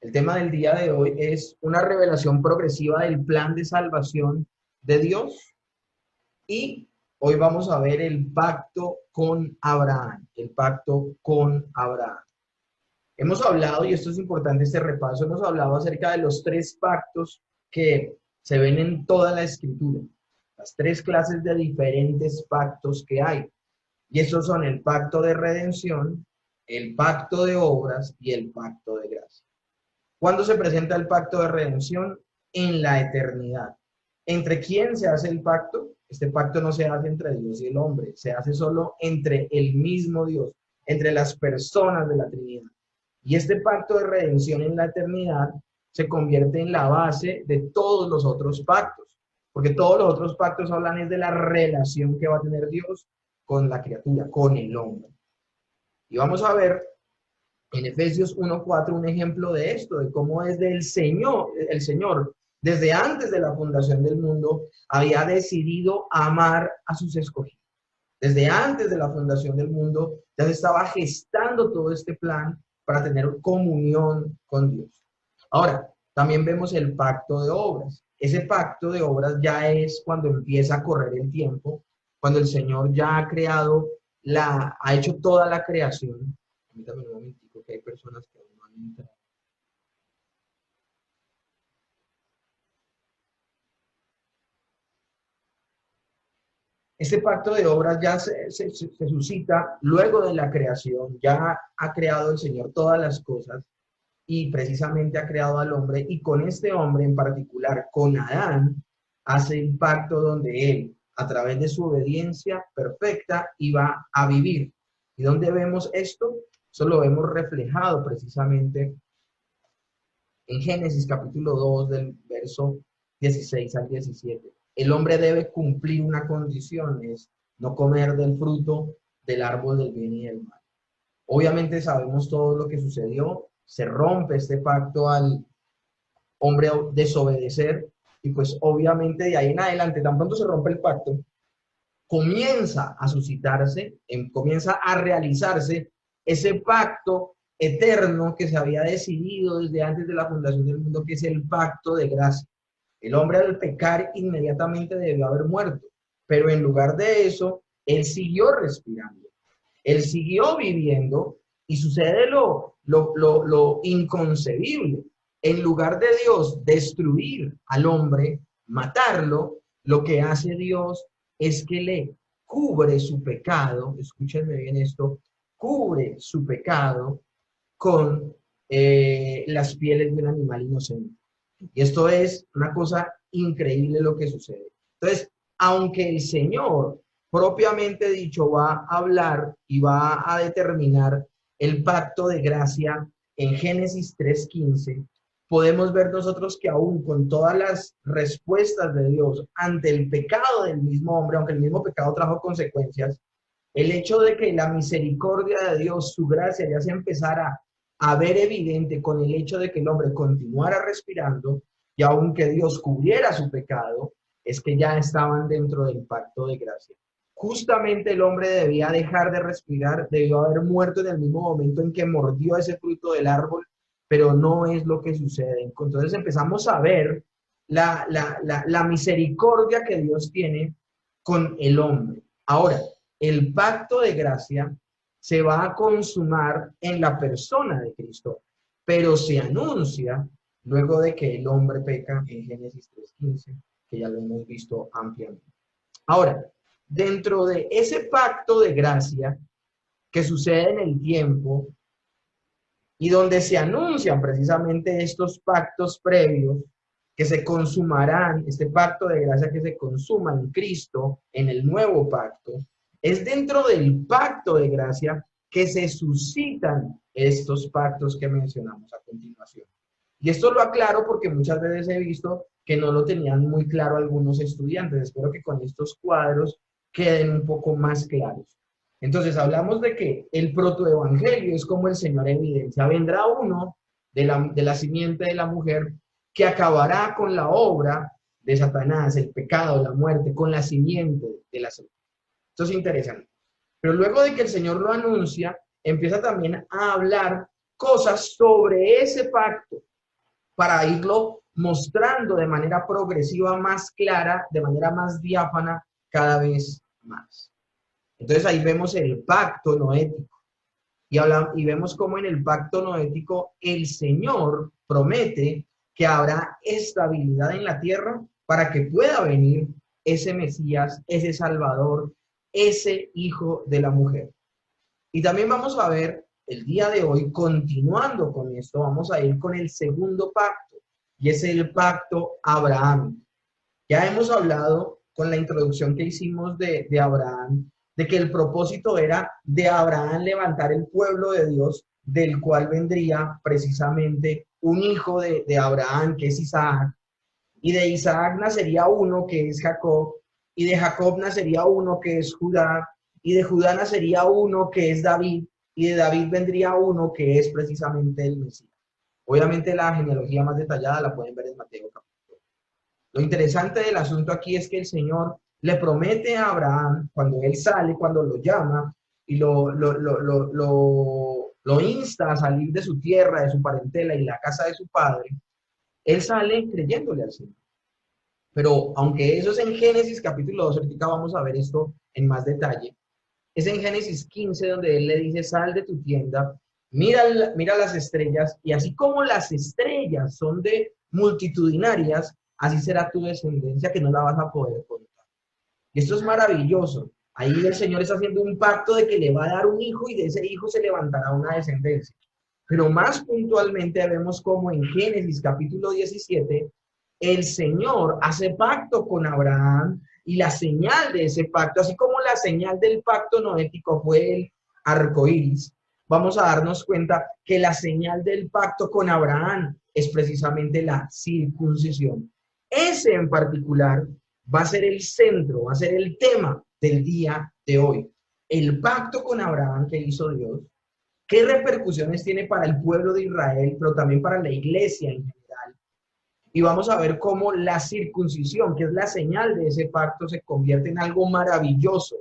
El tema del día de hoy es una revelación progresiva del plan de salvación de Dios y hoy vamos a ver el pacto con Abraham, el pacto con Abraham. Hemos hablado, y esto es importante este repaso, hemos hablado acerca de los tres pactos que se ven en toda la escritura, las tres clases de diferentes pactos que hay. Y esos son el pacto de redención, el pacto de obras y el pacto de gracia. ¿Cuándo se presenta el pacto de redención? En la eternidad. ¿Entre quién se hace el pacto? Este pacto no se hace entre Dios y el hombre, se hace solo entre el mismo Dios, entre las personas de la Trinidad. Y este pacto de redención en la eternidad se convierte en la base de todos los otros pactos, porque todos los otros pactos hablan es de la relación que va a tener Dios con la criatura, con el hombre. Y vamos a ver en Efesios 1:4 un ejemplo de esto, de cómo desde el Señor, desde antes de la fundación del mundo, había decidido amar a sus escogidos. Desde antes de la fundación del mundo, ya se estaba gestando todo este plan para tener comunión con Dios. Ahora, también vemos el pacto de obras. Ese pacto de obras ya es cuando empieza a correr el tiempo, cuando el Señor ya ha creado, ha hecho toda la creación. Permítame un momentico, que hay personas que aún no han entrado. Este pacto de obras ya se suscita luego de la creación, ya ha creado el Señor todas las cosas y precisamente ha creado al hombre y con este hombre en particular, con Adán, hace el pacto donde él, a través de su obediencia perfecta, iba a vivir. ¿Y dónde vemos esto? Eso lo vemos reflejado precisamente en Génesis capítulo 2 del verso 16 al 17. El hombre debe cumplir una condición, es no comer del fruto del árbol del bien y del mal. Obviamente sabemos todo lo que sucedió, se rompe este pacto al hombre desobedecer y pues obviamente de ahí en adelante, tan pronto se rompe el pacto, comienza a suscitarse, comienza a realizarse ese pacto eterno que se había decidido desde antes de la fundación del mundo, que es el pacto de gracia. El hombre al pecar inmediatamente debió haber muerto, pero en lugar de eso, él siguió respirando, él siguió viviendo y sucede lo inconcebible. En lugar de Dios destruir al hombre, matarlo, lo que hace Dios es que le cubre su pecado, escúchenme bien esto, cubre su pecado con las pieles de un animal inocente. Y esto es una cosa increíble lo que sucede. Entonces, aunque el Señor propiamente dicho va a hablar y va a determinar el pacto de gracia en Génesis 3:15, podemos ver nosotros que aún con todas las respuestas de Dios ante el pecado del mismo hombre, aunque el mismo pecado trajo consecuencias, el hecho de que la misericordia de Dios, su gracia, ya se empezara a ver evidente con el hecho de que el hombre continuara respirando, y aunque Dios cubriera su pecado, es que ya estaban dentro del pacto de gracia. Justamente el hombre debía dejar de respirar, debió haber muerto en el mismo momento en que mordió ese fruto del árbol, pero no es lo que sucede. Entonces empezamos a ver la misericordia que Dios tiene con el hombre. Ahora, el pacto de gracia se va a consumar en la persona de Cristo, pero se anuncia luego de que el hombre peca en Génesis 3:15, que ya lo hemos visto ampliamente. Ahora, dentro de ese pacto de gracia que sucede en el tiempo y donde se anuncian precisamente estos pactos previos que se consumarán, este pacto de gracia que se consuma en Cristo, en el nuevo pacto, es dentro del pacto de gracia que se suscitan estos pactos que mencionamos a continuación. Y esto lo aclaro porque muchas veces he visto que no lo tenían muy claro algunos estudiantes. Espero que con estos cuadros queden un poco más claros. Entonces, hablamos de que el protoevangelio es como el Señor evidencia. Vendrá uno de la simiente de la mujer que acabará con la obra de Satanás, el pecado, la muerte, con la simiente de la serpiente. Esto es interesante. Pero luego de que el Señor lo anuncia, empieza también a hablar cosas sobre ese pacto. para irlo mostrando de manera progresiva, más clara, de manera más diáfana, cada vez más. Entonces ahí vemos el pacto noético. Y vemos cómo en el pacto noético el Señor promete que habrá estabilidad en la tierra para que pueda venir ese Mesías, ese Salvador, ese Hijo de la mujer. Y también vamos a ver el día de hoy, continuando con esto, vamos a ir con el segundo pacto, y es el pacto Abraham. Ya hemos hablado con la introducción que hicimos de Abraham, de que el propósito era de Abraham levantar el pueblo de Dios, del cual vendría precisamente un hijo de Abraham, que es Isaac, y de Isaac nacería uno que es Jacob, y de Jacob nacería uno que es Judá, y de Judá nacería uno que es David, y de David vendría uno que es precisamente el Mesías. Obviamente la genealogía más detallada la pueden ver en Mateo capítulo. Lo interesante del asunto aquí es que el Señor le promete a Abraham, cuando él sale, cuando lo llama y lo insta a salir de su tierra, de su parentela y la casa de su padre, él sale creyéndole al Señor. Pero aunque eso es en Génesis capítulo 2, ahorita vamos a ver esto en más detalle, es en Génesis 15 donde él le dice, sal de tu tienda, mira las estrellas, y así como las estrellas son de multitudinarias, así será tu descendencia que no la vas a poder contar. Y esto es maravilloso. Ahí el Señor está haciendo un pacto de que le va a dar un hijo y de ese hijo se levantará una descendencia. Pero más puntualmente vemos como en Génesis capítulo 17, el Señor hace pacto con Abraham y la señal de ese pacto, así como la señal del pacto noético fue el arco iris, vamos a darnos cuenta que la señal del pacto con Abraham es precisamente la circuncisión. Ese en particular va a ser el centro, va a ser el tema del día de hoy. El pacto con Abraham que hizo Dios, qué repercusiones tiene para el pueblo de Israel, pero también para la iglesia en general. Y vamos a ver cómo la circuncisión, que es la señal de ese pacto, se convierte en algo maravilloso,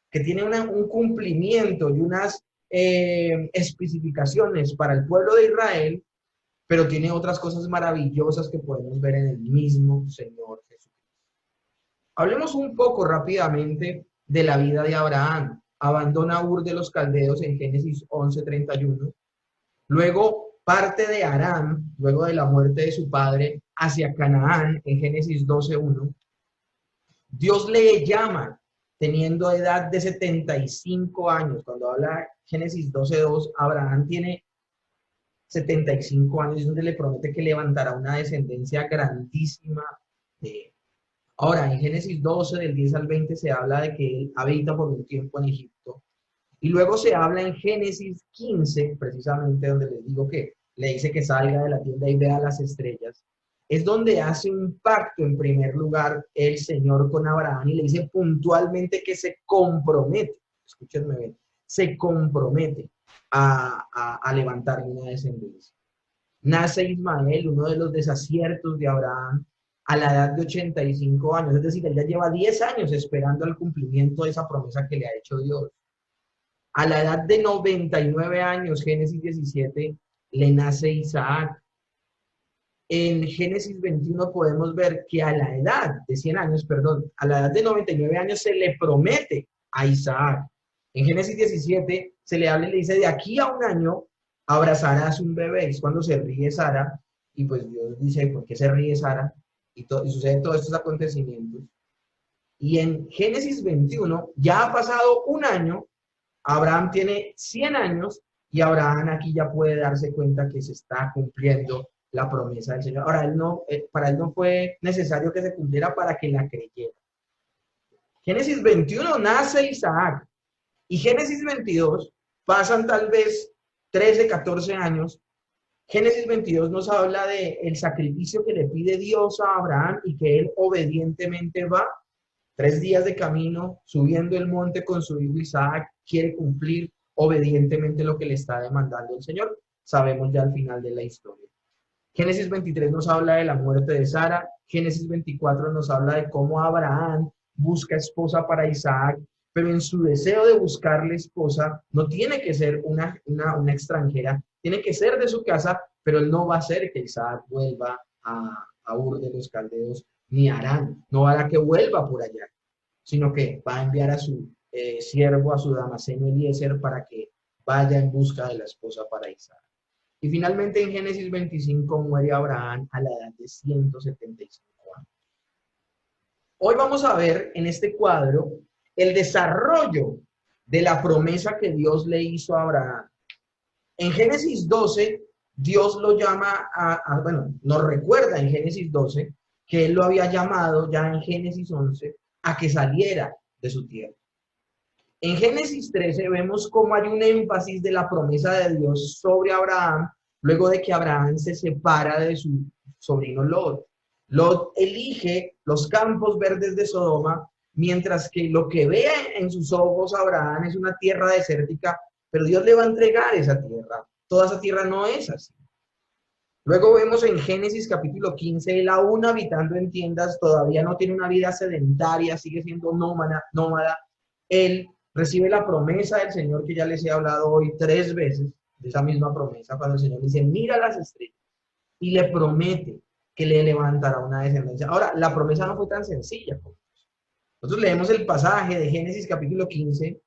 que tiene un cumplimiento y unas especificaciones para el pueblo de Israel, pero tiene otras cosas maravillosas que podemos ver en el mismo Señor Jesucristo. Hablemos un poco rápidamente de la vida de Abraham. Abandona Ur de los Caldeos en Génesis 11:31. Luego parte de Aram, luego de la muerte de su padre, hacia Canaán en Génesis 12:1. Dios le llama teniendo edad de 75 años. Cuando habla Génesis 12:2, Abraham tiene 75 años, es donde le promete que levantará una descendencia grandísima de él. Ahora, en Génesis 12, del 10 al 20, se habla de que él habita por un tiempo en Egipto. Y luego se habla en Génesis 15, precisamente donde les digo que le dice que salga de la tienda y vea las estrellas. Es donde hace un pacto en primer lugar el Señor con Abraham y le dice puntualmente que se compromete, escúchenme bien, se compromete a levantar una descendencia. Nace Ismael, uno de los desaciertos de Abraham, a la edad de 85 años, es decir, él ya lleva 10 años esperando el cumplimiento de esa promesa que le ha hecho Dios. A la edad de 99 años, Génesis 17, le nace Isaac. En Génesis 21 podemos ver que a la edad de 100 años, perdón, a la edad de 99 años se le promete a Isaac. En Génesis 17 se le habla y le dice, de aquí a un año abrazarás un bebé. Es cuando se ríe Sara, y pues Dios dice, ¿por qué se ríe Sara? Y suceden todos estos acontecimientos. Y en Génesis 21 ya ha pasado un año, Abraham tiene 100 años y Abraham aquí ya puede darse cuenta que se está cumpliendo la promesa del Señor. Ahora, para él no fue necesario que se cumpliera para que la creyera. Génesis 21 nace Isaac y Génesis 22 pasan tal vez 13, 14 años. Génesis 22 nos habla del sacrificio que le pide Dios a Abraham y que él obedientemente va 3 días de camino, subiendo el monte con su hijo Isaac, quiere cumplir obedientemente lo que le está demandando el Señor. Sabemos ya al final de la historia. Génesis 23 nos habla de la muerte de Sara. Génesis 24 nos habla de cómo Abraham busca esposa para Isaac, pero en su deseo de buscarle esposa no tiene que ser una extranjera, tiene que ser de su casa, pero él no va a hacer que Isaac vuelva a Ur de los Caldeos, ni a Harán, no hará que vuelva por allá, sino que va a enviar a su siervo, a su damaseno Eliezer, para que vaya en busca de la esposa para Isaac. Y finalmente en Génesis 25 muere Abraham a la edad de 175 años. Hoy vamos a ver en este cuadro el desarrollo de la promesa que Dios le hizo a Abraham. En Génesis 12, Dios lo llama bueno, nos recuerda en Génesis 12 que él lo había llamado ya en Génesis 11 a que saliera de su tierra. En Génesis 13 vemos cómo hay un énfasis de la promesa de Dios sobre Abraham, luego de que Abraham se separa de su sobrino Lot. Lot elige los campos verdes de Sodoma, mientras que lo que ve en sus ojos Abraham es una tierra desértica, pero Dios le va a entregar esa tierra. Toda esa tierra no es así. Luego vemos en Génesis capítulo 15, él aún habitando en tiendas, todavía no tiene una vida sedentaria, sigue siendo nómada. Él recibe la promesa del Señor que ya les he hablado hoy 3 veces, de esa misma promesa, cuando el Señor dice, mira las estrellas, y le promete que le levantará una descendencia. Ahora, la promesa no fue tan sencilla. Nosotros leemos el pasaje de Génesis capítulo 15,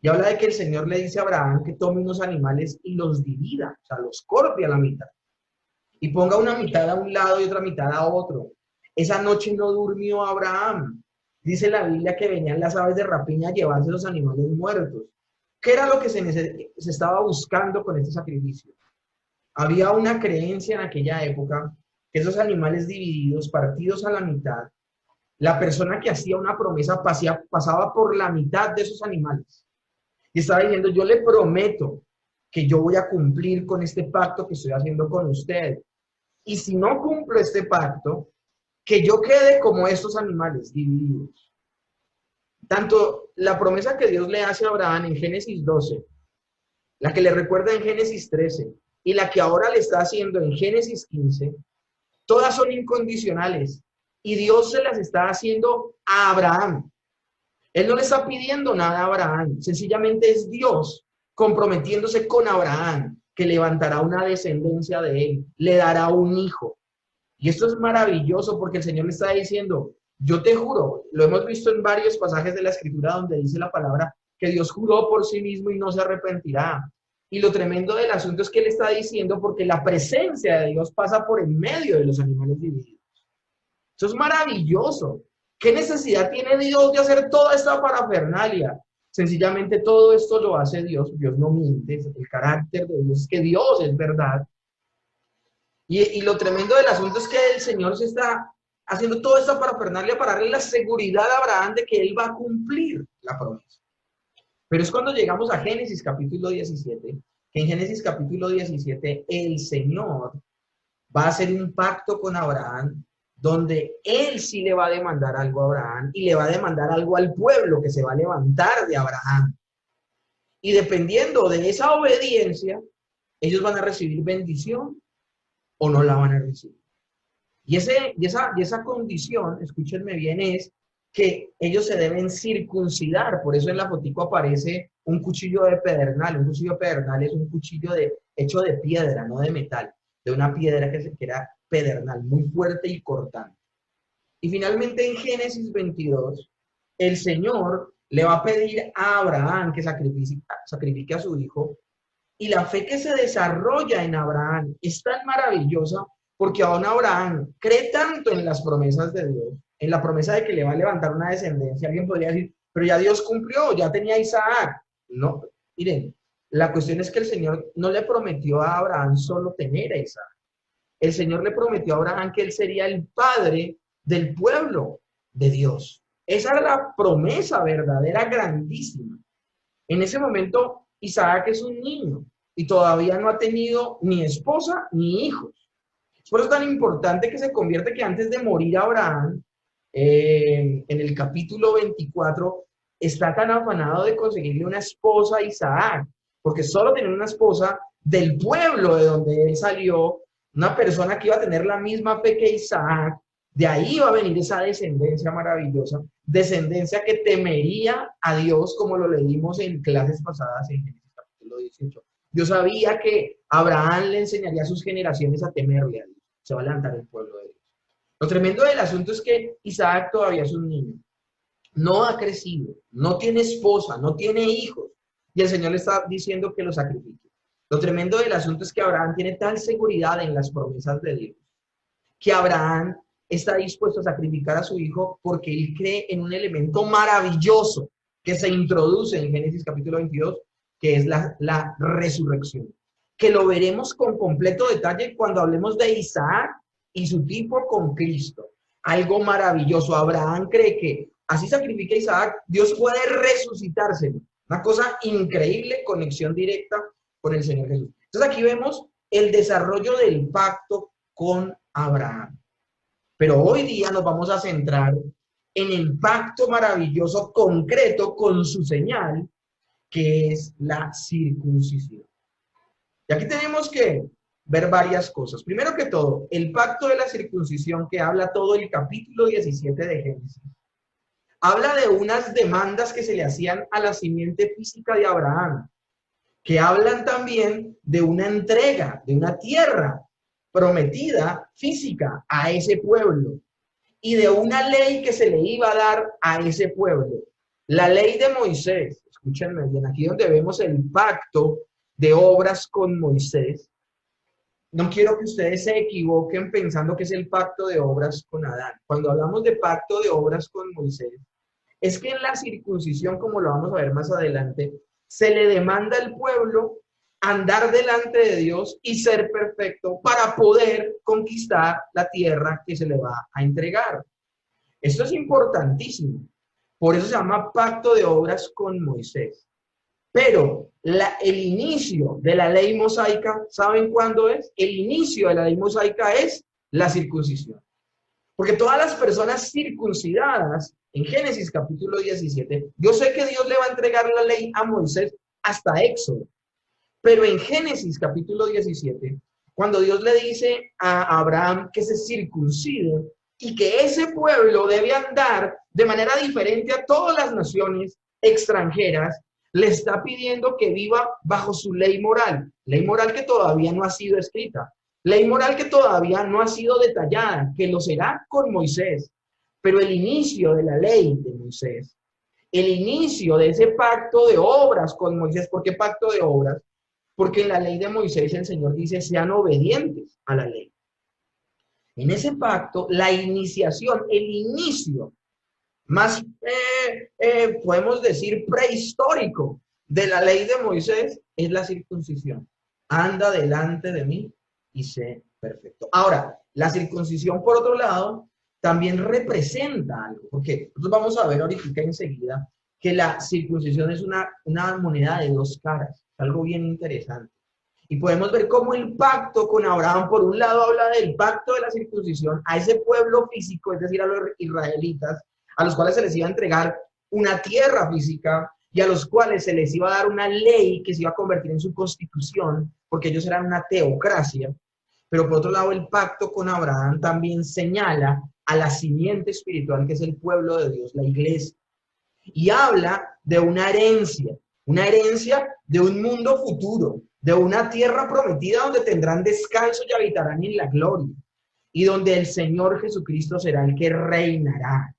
y habla de que el Señor le dice a Abraham que tome unos animales y los divida, o sea, los corte a la mitad, y ponga una mitad a un lado y otra mitad a otro. Esa noche no durmió Abraham. Dice la Biblia que venían las aves de rapiña a llevarse los animales muertos. ¿Qué era lo que se estaba buscando con este sacrificio? Había una creencia en aquella época que esos animales divididos, partidos a la mitad, la persona que hacía una promesa pasaba por la mitad de esos animales. Y estaba diciendo, yo le prometo que yo voy a cumplir con este pacto que estoy haciendo con usted. Y si no cumplo este pacto, que yo quede como estos animales divididos. Tanto la promesa que Dios le hace a Abraham en Génesis 12, la que le recuerda en Génesis 13, y la que ahora le está haciendo en Génesis 15, todas son incondicionales. Y Dios se las está haciendo a Abraham. Él no le está pidiendo nada a Abraham, sencillamente es Dios comprometiéndose con Abraham, que levantará una descendencia de él, le dará un hijo. Y esto es maravilloso porque el Señor le está diciendo, yo te juro, lo hemos visto en varios pasajes de la Escritura donde dice la palabra que Dios juró por sí mismo y no se arrepentirá. Y lo tremendo del asunto es que él está diciendo porque la presencia de Dios pasa por en medio de los animales divididos. Eso es maravilloso. ¿Qué necesidad tiene Dios de hacer toda esta parafernalia? Sencillamente todo esto lo hace Dios. Dios no miente. El carácter de Dios es que Dios es verdad. Y lo tremendo del asunto es que el Señor se está haciendo toda esta parafernalia para darle la seguridad a Abraham de que él va a cumplir la promesa. Pero es cuando llegamos a Génesis capítulo 17, que en Génesis capítulo 17 el Señor va a hacer un pacto con Abraham, donde él sí le va a demandar algo a Abraham y le va a demandar algo al pueblo que se va a levantar de Abraham. Y dependiendo de esa obediencia, ellos van a recibir bendición o no la van a recibir. Y esa condición, escúchenme bien, es que ellos se deben circuncidar. Por eso en la fotico aparece un cuchillo de pedernal. Un cuchillo de pedernal es un cuchillo hecho de piedra, no de metal, de una piedra que era pedernal, muy fuerte y cortante. Y finalmente en Génesis 22, el Señor le va a pedir a Abraham que sacrifique a su hijo. Y la fe que se desarrolla en Abraham es tan maravillosa porque aún Abraham cree tanto en las promesas de Dios, en la promesa de que le va a levantar una descendencia. Alguien podría decir, pero ya Dios cumplió, ya tenía a Isaac. No, miren, la cuestión es que el Señor no le prometió a Abraham solo tener a Isaac. El Señor le prometió a Abraham que él sería el padre del pueblo de Dios. Esa era la promesa verdadera, grandísima. En ese momento, Isaac es un niño y todavía no ha tenido ni esposa ni hijos. Por eso es tan importante que se convierte que antes de morir Abraham, en el capítulo 24, está tan afanado de conseguirle una esposa a Isaac, porque solo tener una esposa del pueblo de donde él salió, una persona que iba a tener la misma fe que Isaac, de ahí va a venir esa descendencia maravillosa, descendencia que temería a Dios, como lo leímos en clases pasadas en Génesis capítulo 18. Dios sabía que Abraham le enseñaría a sus generaciones a temerle a Dios. Se va a levantar el pueblo de Dios. Lo tremendo del asunto es que Isaac todavía es un niño. No ha crecido, no tiene esposa, no tiene hijos. Y el Señor le está diciendo que lo sacrifique. Lo tremendo del asunto es que Abraham tiene tal seguridad en las promesas de Dios, que Abraham está dispuesto a sacrificar a su hijo porque él cree en un elemento maravilloso que se introduce en Génesis capítulo 22, que es la resurrección. Que lo veremos con completo detalle cuando hablemos de Isaac y su tipo con Cristo. Algo maravilloso. Abraham cree que así sacrifica a Isaac, Dios puede resucitárselo. Una cosa increíble, conexión directa con el Señor Jesús. Entonces aquí vemos el desarrollo del pacto con Abraham. Pero hoy día nos vamos a centrar en el pacto maravilloso concreto con su señal, que es la circuncisión. Y aquí tenemos que ver varias cosas. Primero que todo, el pacto de la circuncisión que habla todo el capítulo 17 de Génesis. Habla de unas demandas que se le hacían a la simiente física de Abraham, que hablan también de una entrega, de una tierra prometida física a ese pueblo y de una ley que se le iba a dar a ese pueblo. La ley de Moisés, escúchenme bien, aquí donde vemos el pacto de obras con Moisés. No quiero que ustedes se equivoquen pensando que es el pacto de obras con Adán. Cuando hablamos de pacto de obras con Moisés, es que en la circuncisión, como lo vamos a ver más adelante, se le demanda al pueblo andar delante de Dios y ser perfecto para poder conquistar la tierra que se le va a entregar. Esto es importantísimo. Por eso se llama pacto de obras con Moisés. Pero el inicio de la ley mosaica, ¿saben cuándo es? El inicio de la ley mosaica es la circuncisión. Porque todas las personas circuncidadas, en Génesis capítulo 17, yo sé que Dios le va a entregar la ley a Moisés hasta Éxodo. Pero en Génesis capítulo 17, cuando Dios le dice a Abraham que se circuncide y que ese pueblo debe andar de manera diferente a todas las naciones extranjeras, le está pidiendo que viva bajo su ley moral que todavía no ha sido escrita, ley moral que todavía no ha sido detallada, que lo será con Moisés. Pero el inicio de la ley de Moisés, el inicio de ese pacto de obras con Moisés, ¿por qué pacto de obras? Porque en la ley de Moisés el Señor dice, sean obedientes a la ley. En ese pacto, la iniciación, el inicio más, podemos decir, prehistórico de la ley de Moisés es la circuncisión. Anda delante de mí y sé perfecto. Ahora, la circuncisión, por otro lado, también representa algo, porque nosotros vamos a ver ahorita enseguida que la circuncisión es una moneda de dos caras, algo bien interesante. Y podemos ver cómo el pacto con Abraham, por un lado, habla del pacto de la circuncisión a ese pueblo físico, es decir, a los israelitas, a los cuales se les iba a entregar una tierra física y a los cuales se les iba a dar una ley que se iba a convertir en su constitución, porque ellos eran una teocracia. Pero por otro lado, el pacto con Abraham también señala a la simiente espiritual que es el pueblo de Dios, la iglesia. Y habla de una herencia de un mundo futuro, de una tierra prometida donde tendrán descanso y habitarán en la gloria, y donde el Señor Jesucristo será el que reinará.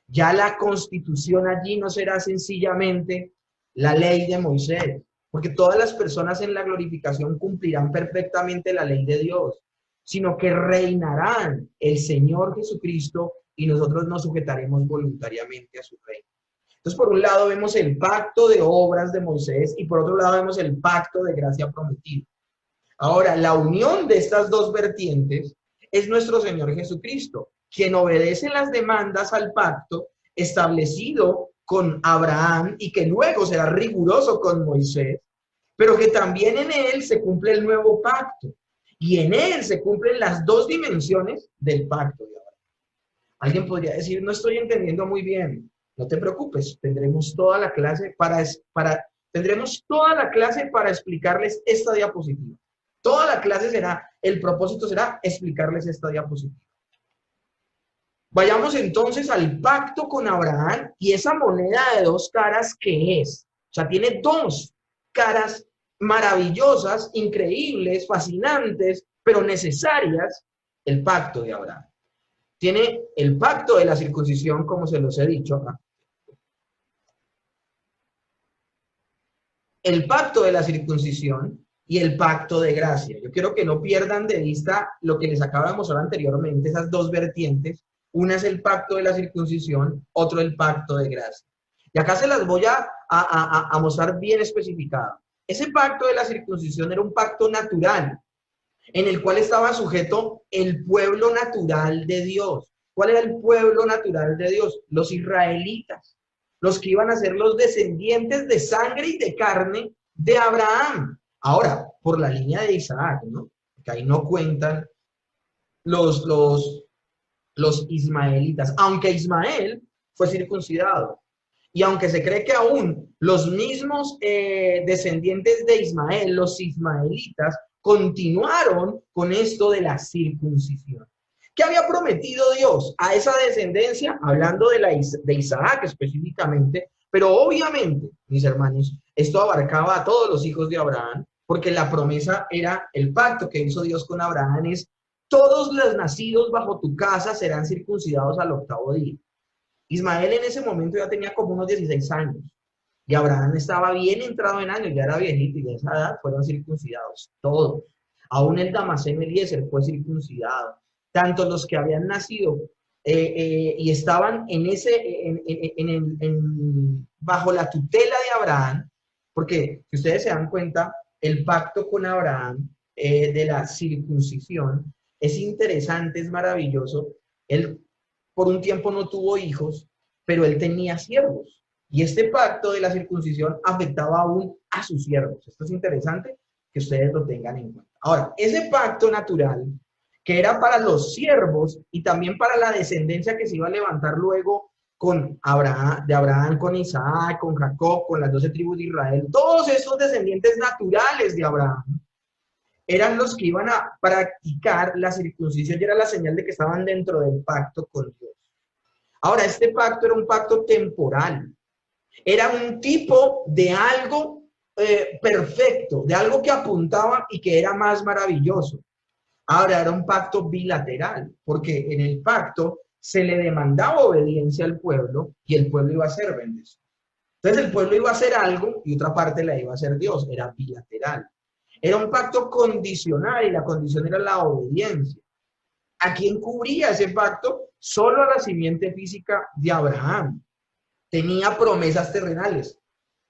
Ya la constitución allí no será sencillamente la ley de Moisés, porque todas las personas en la glorificación cumplirán perfectamente la ley de Dios, sino que reinarán el Señor Jesucristo y nosotros nos sujetaremos voluntariamente a su reino. Entonces, por un lado vemos el pacto de obras de Moisés y por otro lado vemos el pacto de gracia prometido. Ahora, la unión de estas dos vertientes es nuestro Señor Jesucristo, quien obedece las demandas al pacto establecido con Abraham y que luego será riguroso con Moisés, pero que también en él se cumple el nuevo pacto y en él se cumplen las dos dimensiones del pacto de Abraham. Alguien podría decir, no estoy entendiendo muy bien. No te preocupes, tendremos toda la clase para explicarles esta diapositiva. Toda la clase el propósito será explicarles esta diapositiva. Vayamos entonces al pacto con Abraham y esa moneda de dos caras, ¿qué es? O sea, tiene dos caras maravillosas, increíbles, fascinantes, pero necesarias, el pacto de Abraham. Tiene el pacto de la circuncisión, como se los he dicho acá. El pacto de la circuncisión y el pacto de gracia. Yo quiero que no pierdan de vista lo que les acabo de mostrar anteriormente, esas dos vertientes. Una es el pacto de la circuncisión, otro el pacto de gracia. Y acá se las voy a mostrar bien especificado. Ese pacto de la circuncisión era un pacto natural, en el cual estaba sujeto el pueblo natural de Dios. ¿Cuál era el pueblo natural de Dios? Los israelitas, los que iban a ser los descendientes de sangre y de carne de Abraham. Ahora, por la línea de Isaac, ¿no? Que ahí no cuentan los ismaelitas, aunque Ismael fue circuncidado. Y aunque se cree que aún los mismos descendientes de Ismael, los ismaelitas, continuaron con esto de la circuncisión. ¿Qué había prometido Dios a esa descendencia? Hablando de Isaac específicamente, pero obviamente, mis hermanos, esto abarcaba a todos los hijos de Abraham, porque la promesa era el pacto que hizo Dios con Abraham, es todos los nacidos bajo tu casa serán circuncidados al 8º día. Ismael en ese momento ya tenía como unos 16 años y Abraham estaba bien entrado en años, ya era viejito y de esa edad fueron circuncidados todos. Aún el Damaseno Eliezer fue circuncidado. Tanto los que habían nacido y estaban bajo la tutela de Abraham, porque si ustedes se dan cuenta, el pacto con Abraham de la circuncisión es interesante, es maravilloso. Él por un tiempo no tuvo hijos, pero él tenía siervos. Y este pacto de la circuncisión afectaba aún a sus siervos. Esto es interesante que ustedes lo tengan en cuenta. Ahora, ese pacto natural, que era para los siervos y también para la descendencia que se iba a levantar luego con Abraham, de Abraham, con Isaac, con Jacob, con las 12 tribus de Israel, todos esos descendientes naturales de Abraham, eran los que iban a practicar la circuncisión y era la señal de que estaban dentro del pacto con Dios. Ahora, este pacto era un pacto temporal. Era un tipo de algo perfecto, de algo que apuntaba y que era más maravilloso. Ahora, era un pacto bilateral, porque en el pacto se le demandaba obediencia al pueblo y el pueblo iba a ser bendecido. Entonces, el pueblo iba a hacer algo y otra parte la iba a hacer Dios. Era bilateral. Era un pacto condicional y la condición era la obediencia. ¿A quién cubría ese pacto? Solo a la simiente física de Abraham. Tenía promesas terrenales.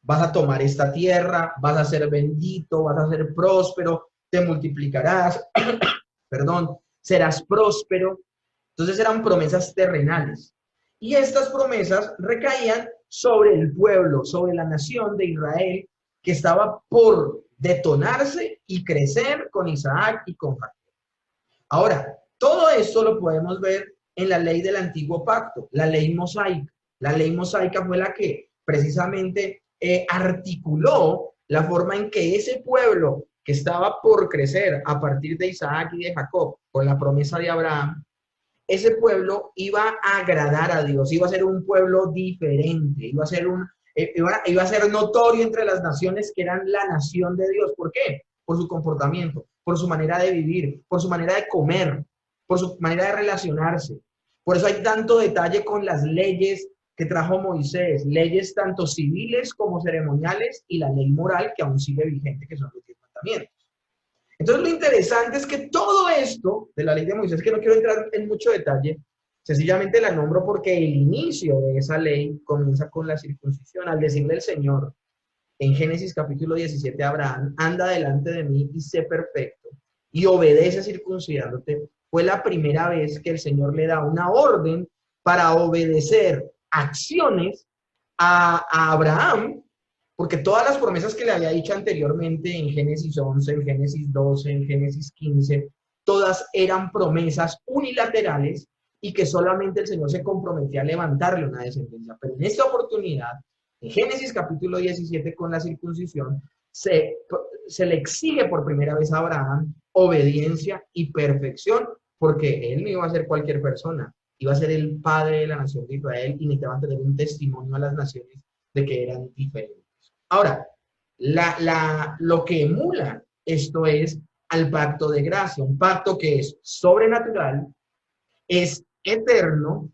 Vas a tomar esta tierra, vas a ser bendito, vas a ser próspero, te multiplicarás, perdón, serás próspero. Entonces eran promesas terrenales. Y estas promesas recaían sobre el pueblo, sobre la nación de Israel, que estaba por detonarse y crecer con Isaac y con Jacob. Ahora, todo esto lo podemos ver en la ley del antiguo pacto, la ley mosaica. La ley mosaica fue la que precisamente articuló la forma en que ese pueblo que estaba por crecer a partir de Isaac y de Jacob, con la promesa de Abraham, ese pueblo iba a agradar a Dios, iba a ser un pueblo diferente, iba a ser notorio entre las naciones que eran la nación de Dios. ¿Por qué? Por su comportamiento, por su manera de vivir, por su manera de comer, por su manera de relacionarse. Por eso hay tanto detalle con las leyes que trajo Moisés, leyes tanto civiles como ceremoniales y la ley moral que aún sigue vigente, que son los 10 mandamientos. Entonces lo interesante es que todo esto de la ley de Moisés, que no quiero entrar en mucho detalle, sencillamente la nombro porque el inicio de esa ley comienza con la circuncisión, al decirle el Señor en Génesis capítulo 17 a Abraham, anda delante de mí y sé perfecto, y obedece circuncidándote. Fue la primera vez que el Señor le da una orden para obedecer acciones a Abraham, porque todas las promesas que le había dicho anteriormente en Génesis 11, en Génesis 12, en Génesis 15, todas eran promesas unilaterales y que solamente el Señor se comprometía a levantarle una descendencia. Pero en esta oportunidad, en Génesis capítulo 17 con la circuncisión, se le exige por primera vez a Abraham obediencia y perfección, porque él no iba a ser cualquier persona, iba a ser el padre de la nación de Israel y necesitaban tener un testimonio a las naciones de que eran diferentes. Ahora, lo que emula esto es al pacto de gracia, un pacto que es sobrenatural, es eterno,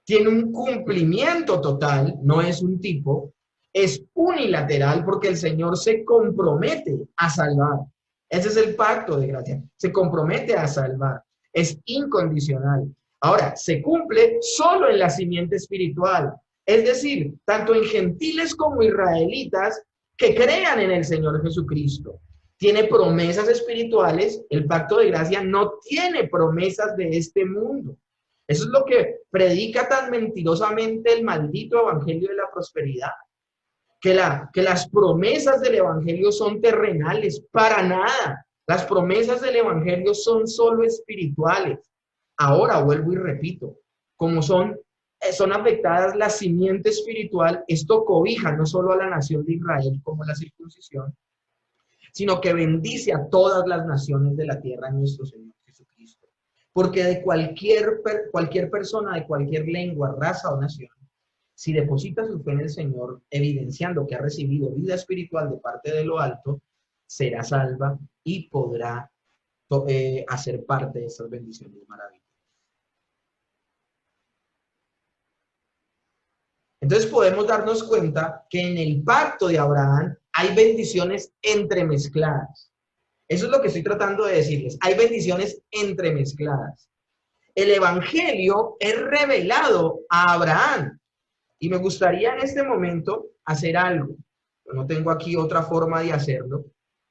tiene un cumplimiento total, no es un tipo, es unilateral porque el Señor se compromete a salvar. Ese es el pacto de gracia, se compromete a salvar, es incondicional. Ahora, se cumple solo en la simiente espiritual, es decir, tanto en gentiles como israelitas que crean en el Señor Jesucristo. Tiene promesas espirituales, el pacto de gracia no tiene promesas de este mundo. Eso es lo que predica tan mentirosamente el maldito evangelio de la prosperidad, que las promesas del evangelio son terrenales, para nada. Las promesas del evangelio son solo espirituales. Ahora vuelvo y repito, como son afectadas la simiente espiritual, esto cobija no solo a la nación de Israel como la circuncisión, sino que bendice a todas las naciones de la tierra en nuestro Señor Jesucristo. Porque de cualquier persona, de cualquier lengua, raza o nación, si deposita su fe en el Señor, evidenciando que ha recibido vida espiritual de parte de lo alto, será salva y podrá hacer parte de estas bendiciones maravillosas. Entonces podemos darnos cuenta que en el pacto de Abraham hay bendiciones entremezcladas. Eso es lo que estoy tratando de decirles. Hay bendiciones entremezcladas. El evangelio es revelado a Abraham. Y me gustaría en este momento hacer algo. No tengo aquí otra forma de hacerlo.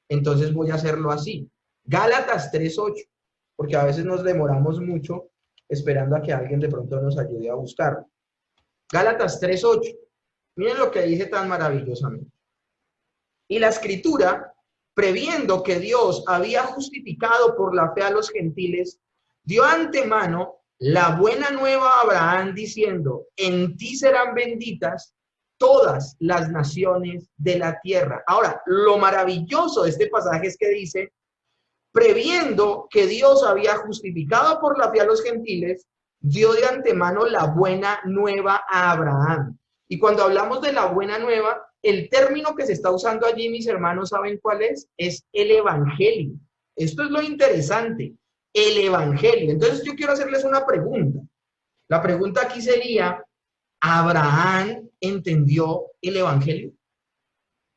Entonces voy a hacerlo así. Gálatas 3:8. Porque a veces nos demoramos mucho esperando a que alguien de pronto nos ayude a buscarlo. Gálatas 3:8. Miren lo que dice tan maravillosamente. Y la escritura, previendo que Dios había justificado por la fe a los gentiles, dio antemano la buena nueva a Abraham diciendo, en ti serán benditas todas las naciones de la tierra. Ahora, lo maravilloso de este pasaje es que dice, previendo que Dios había justificado por la fe a los gentiles, dio de antemano la buena nueva a Abraham. Y cuando hablamos de la buena nueva, el término que se está usando allí, mis hermanos, ¿saben cuál es? Es el evangelio. Esto es lo interesante, el evangelio. Entonces yo quiero hacerles una pregunta. La pregunta aquí sería, ¿Abraham entendió el evangelio?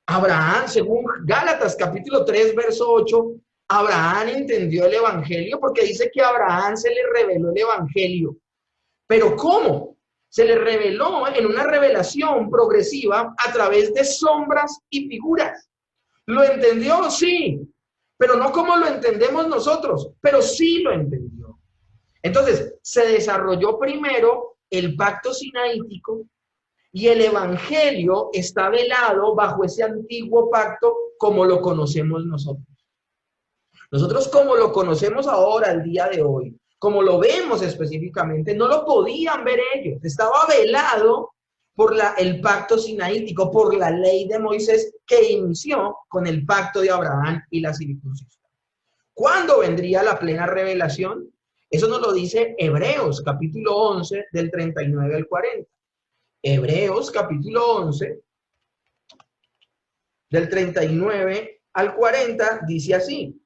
Abraham, según Gálatas capítulo 3, verso 8, Abraham entendió el evangelio porque dice que a Abraham se le reveló el evangelio. ¿Pero cómo? Se le reveló en una revelación progresiva a través de sombras y figuras. ¿Lo entendió? Sí, pero no como lo entendemos nosotros, pero sí lo entendió. Entonces, se desarrolló primero el pacto sinaítico y el evangelio está velado bajo ese antiguo pacto como lo conocemos nosotros. Nosotros como lo conocemos ahora, el día de hoy, como lo vemos específicamente, no lo podían ver ellos. Estaba velado por el pacto sinaítico, por la ley de Moisés que inició con el pacto de Abraham y la circuncisión. ¿Cuándo vendría la plena revelación? Eso nos lo dice Hebreos, capítulo 11, del 39 al 40. Hebreos, capítulo 11, del 39 al 40, dice así.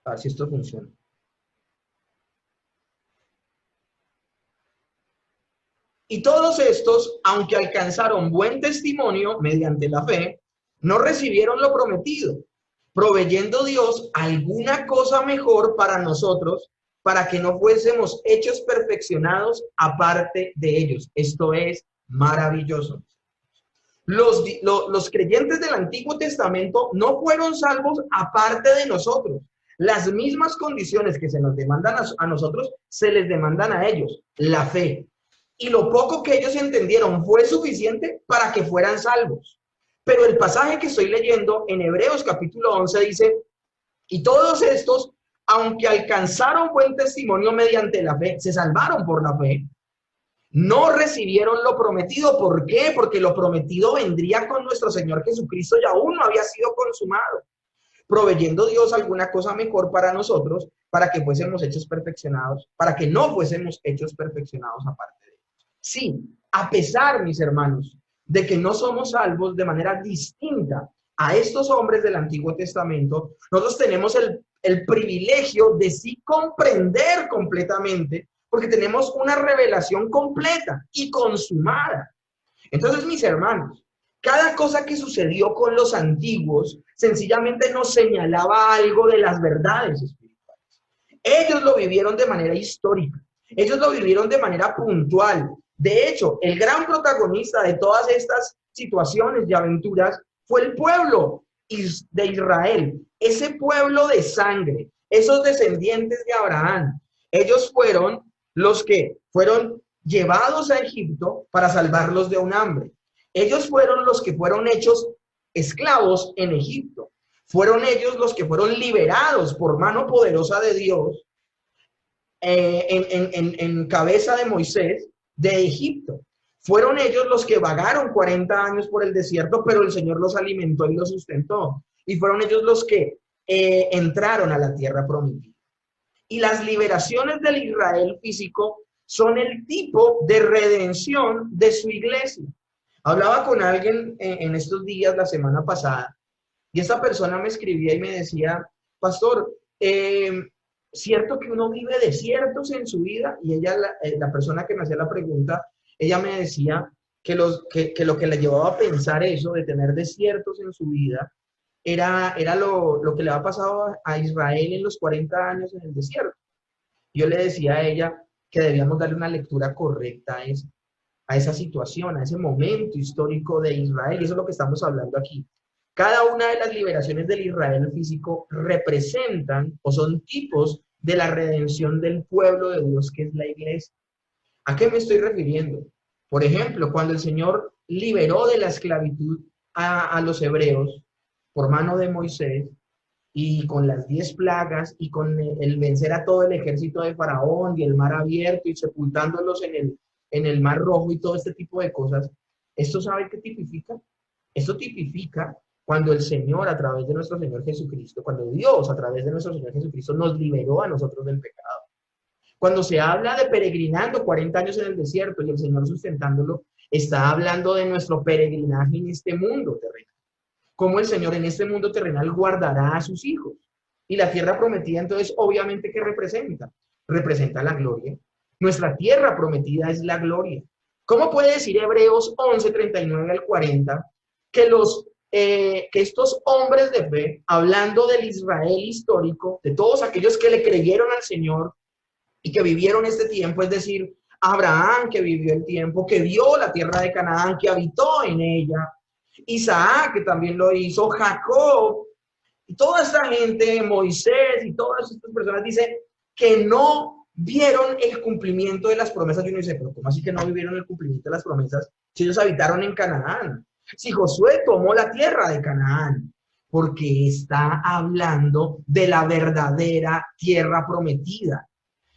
A ver si esto funciona. Y todos estos, aunque alcanzaron buen testimonio mediante la fe, no recibieron lo prometido, proveyendo Dios alguna cosa mejor para nosotros, para que no fuésemos hechos perfeccionados aparte de ellos. Esto es maravilloso. Los creyentes del Antiguo Testamento no fueron salvos aparte de nosotros. Las mismas condiciones que se nos demandan a nosotros, se les demandan a ellos, la fe. Y lo poco que ellos entendieron fue suficiente para que fueran salvos. Pero el pasaje que estoy leyendo en Hebreos capítulo 11 dice, y todos estos, aunque alcanzaron buen testimonio mediante la fe, se salvaron por la fe, no recibieron lo prometido. ¿Por qué? Porque lo prometido vendría con nuestro Señor Jesucristo y aún no había sido consumado, proveyendo Dios alguna cosa mejor para nosotros, para que fuésemos hechos perfeccionados, para que no fuésemos hechos perfeccionados aparte de Dios. Sí, a pesar, mis hermanos, de que no somos salvos de manera distinta a estos hombres del Antiguo Testamento, nosotros tenemos el privilegio de sí comprender completamente, porque tenemos una revelación completa y consumada. Entonces, mis hermanos, cada cosa que sucedió con los antiguos sencillamente nos señalaba algo de las verdades espirituales. Ellos lo vivieron de manera histórica, ellos lo vivieron de manera puntual. De hecho, el gran protagonista de todas estas situaciones y aventuras fue el pueblo de Israel, ese pueblo de sangre, esos descendientes de Abraham. Ellos fueron los que fueron llevados a Egipto para salvarlos de un hambre. Ellos fueron los que fueron hechos esclavos en Egipto. Fueron ellos los que fueron liberados por mano poderosa de Dios en cabeza de Moisés de Egipto. Fueron ellos los que vagaron 40 años por el desierto, pero el Señor los alimentó y los sustentó. Y fueron ellos los que entraron a la tierra prometida. Y las liberaciones del Israel físico son el tipo de redención de su iglesia. Hablaba con alguien en estos días, la semana pasada, y esta persona me escribía y me decía, pastor, ¿cierto que uno vive desiertos en su vida? Y ella, la persona que me hacía la pregunta, ella me decía que lo que le llevaba a pensar eso, de tener desiertos en su vida, era lo que le había pasado a Israel en los 40 años en el desierto. Yo le decía a ella que debíamos darle una lectura correcta a esa situación, a ese momento histórico de Israel, y eso es lo que estamos hablando aquí. Cada una de las liberaciones del Israel físico representan o son tipos de la redención del pueblo de Dios, que es la iglesia. ¿A qué me estoy refiriendo? Por ejemplo, cuando el Señor liberó de la esclavitud a los hebreos por mano de Moisés, y con las 10 plagas y con el vencer a todo el ejército de Faraón y el mar abierto y sepultándolos en el mar rojo y todo este tipo de cosas, ¿esto sabe qué tipifica? Esto tipifica cuando el Señor a través de nuestro Señor Jesucristo, cuando Dios a través de nuestro Señor Jesucristo nos liberó a nosotros del pecado. Cuando se habla de peregrinando 40 años en el desierto y el Señor sustentándolo, está hablando de nuestro peregrinaje en este mundo terrenal. Cómo el Señor en este mundo terrenal guardará a sus hijos. Y la tierra prometida, entonces, obviamente, ¿qué representa? Representa la gloria. Nuestra tierra prometida es la gloria. ¿Cómo puede decir Hebreos 11, 39 al 40, que estos hombres de fe, hablando del Israel histórico, de todos aquellos que le creyeron al Señor y que vivieron este tiempo, es decir, Abraham, que vivió el tiempo, que vio la tierra de Canaán, que habitó en ella, Isaac, que también lo hizo, Jacob, y toda esta gente, Moisés y todas estas personas dicen que no vieron el cumplimiento de las promesas? Y uno dice, pero ¿cómo así que no vivieron el cumplimiento de las promesas si ellos habitaron en Canaán? Si Josué tomó la tierra de Canaán, porque está hablando de la verdadera tierra prometida.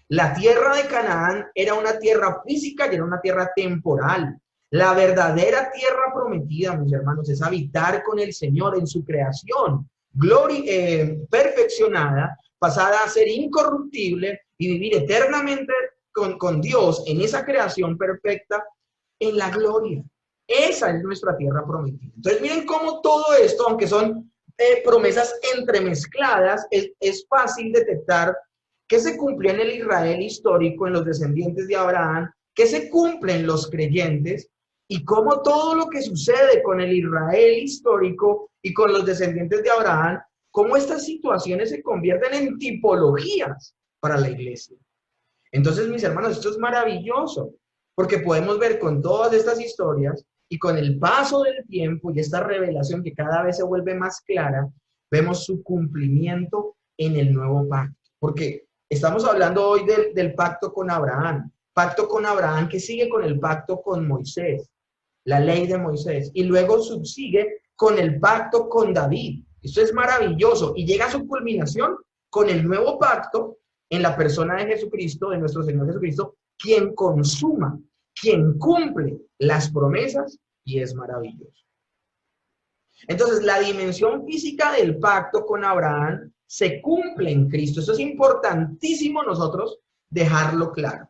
La tierra de Canaán era una tierra física y era una tierra temporal. La verdadera tierra prometida, mis hermanos, es habitar con el Señor en su creación, perfeccionada, pasada a ser incorruptible y vivir eternamente con Dios en esa creación perfecta, en la gloria. Esa es nuestra tierra prometida. Entonces, miren cómo todo esto, aunque son promesas entremezcladas, es fácil detectar que se cumplía en el Israel histórico, en los descendientes de Abraham, que se cumplen los creyentes, y cómo todo lo que sucede con el Israel histórico y con los descendientes de Abraham, cómo estas situaciones se convierten en tipologías para la iglesia. Entonces, mis hermanos, esto es maravilloso, porque podemos ver con todas estas historias y con el paso del tiempo y esta revelación que cada vez se vuelve más clara, vemos su cumplimiento en el nuevo pacto. Porque estamos hablando hoy del pacto con Abraham que sigue con el pacto con Moisés, la ley de Moisés, y luego subsigue con el pacto con David. Esto es maravilloso y llega a su culminación con el nuevo pacto en la persona de Jesucristo, de nuestro Señor Jesucristo, quien consuma, quien cumple las promesas, y es maravilloso. Entonces, la dimensión física del pacto con Abraham se cumple en Cristo. Eso es importantísimo nosotros dejarlo claro.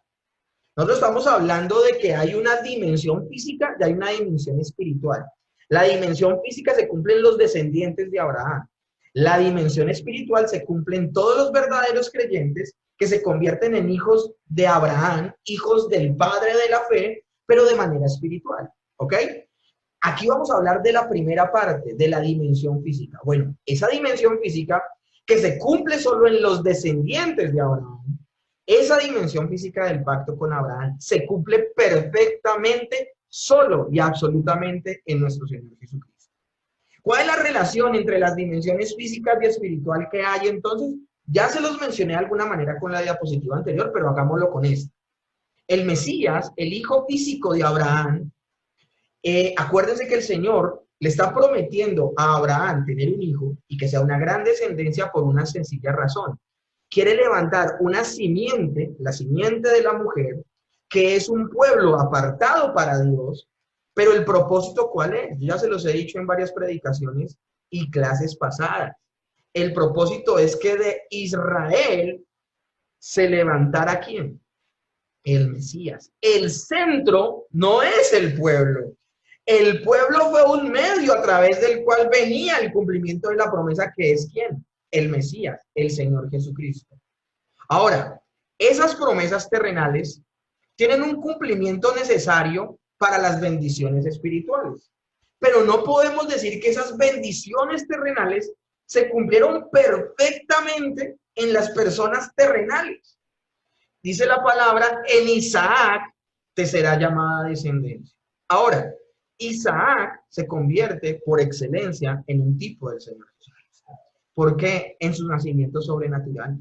Nosotros estamos hablando de que hay una dimensión física y hay una dimensión espiritual. La dimensión física se cumple en los descendientes de Abraham. La dimensión espiritual se cumple en todos los verdaderos creyentes que se convierten en hijos de Abraham, hijos del Padre de la fe, pero de manera espiritual. ¿Ok? Aquí vamos a hablar de la primera parte, de la dimensión física. Bueno, esa dimensión física que se cumple solo en los descendientes de Abraham, esa dimensión física del pacto con Abraham se cumple perfectamente solo y absolutamente en nuestro Señor Jesucristo. ¿Cuál es la relación entre las dimensiones físicas y espiritual que hay entonces? Ya se los mencioné de alguna manera con la diapositiva anterior, pero hagámoslo con esta. El Mesías, el hijo físico de Abraham, acuérdense que el Señor le está prometiendo a Abraham tener un hijo y que sea una gran descendencia por una sencilla razón. Quiere levantar una simiente, la simiente de la mujer, que es un pueblo apartado para Dios, pero el propósito, ¿cuál es? Yo ya se los he dicho en varias predicaciones y clases pasadas. El propósito es que de Israel se levantara ¿quién? El Mesías. El centro no es el pueblo. El pueblo fue un medio a través del cual venía el cumplimiento de la promesa, que es ¿quién? El Mesías, el Señor Jesucristo. Ahora, esas promesas terrenales tienen un cumplimiento necesario para las bendiciones espirituales. Pero no podemos decir que esas bendiciones terrenales se cumplieron perfectamente en las personas terrenales. Dice la palabra, en Isaac te será llamada descendencia. Ahora, Isaac se convierte por excelencia en un tipo del Señor Jesucristo. ¿Por qué? En su nacimiento sobrenatural.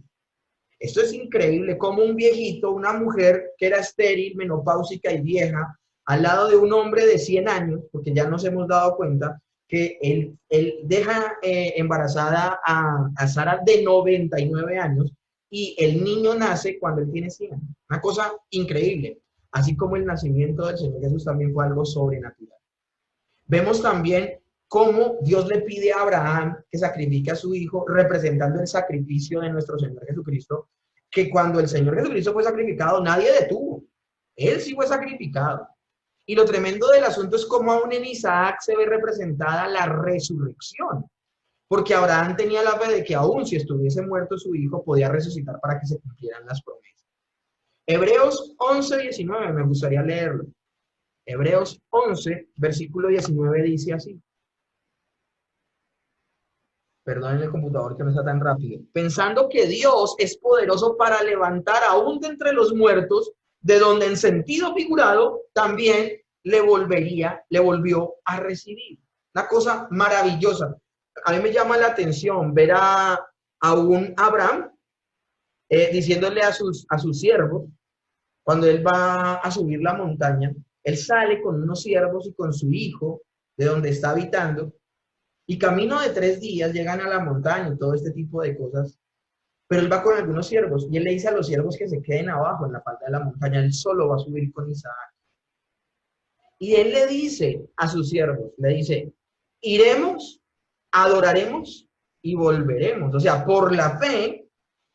Esto es increíble, como un viejito, una mujer que era estéril, menopáusica y vieja, al lado de un hombre de 100 años, porque ya nos hemos dado cuenta que él deja embarazada a Sara de 99 años y el niño nace cuando él tiene 100. Una cosa increíble, así como el nacimiento del Señor Jesús también fue algo sobrenatural. Vemos también cómo Dios le pide a Abraham que sacrifique a su hijo, representando el sacrificio de nuestro Señor Jesucristo, que cuando el Señor Jesucristo fue sacrificado, nadie detuvo. Él sí fue sacrificado. Y lo tremendo del asunto es cómo aún en Isaac se ve representada la resurrección, porque Abraham tenía la fe de que aún si estuviese muerto su hijo, podía resucitar para que se cumplieran las promesas. Hebreos 11:19, me gustaría leerlo. Hebreos 11, versículo 19 dice así. Perdonen el computador que no está tan rápido. Pensando que Dios es poderoso para levantar aún de entre los muertos, de donde en sentido figurado también le volvió a recibir. Una cosa maravillosa. A mí me llama la atención ver a un Abraham diciéndole a sus siervos, cuando él va a subir la montaña, él sale con unos siervos y con su hijo, de donde está habitando, y camino de 3 días llegan a la montaña y todo este tipo de cosas, pero él va con algunos siervos, y él le dice a los siervos que se queden abajo en la falda de la montaña, él solo va a subir con Isaac. Y él le dice a sus siervos, le dice, iremos, adoraremos y volveremos. O sea, por la fe,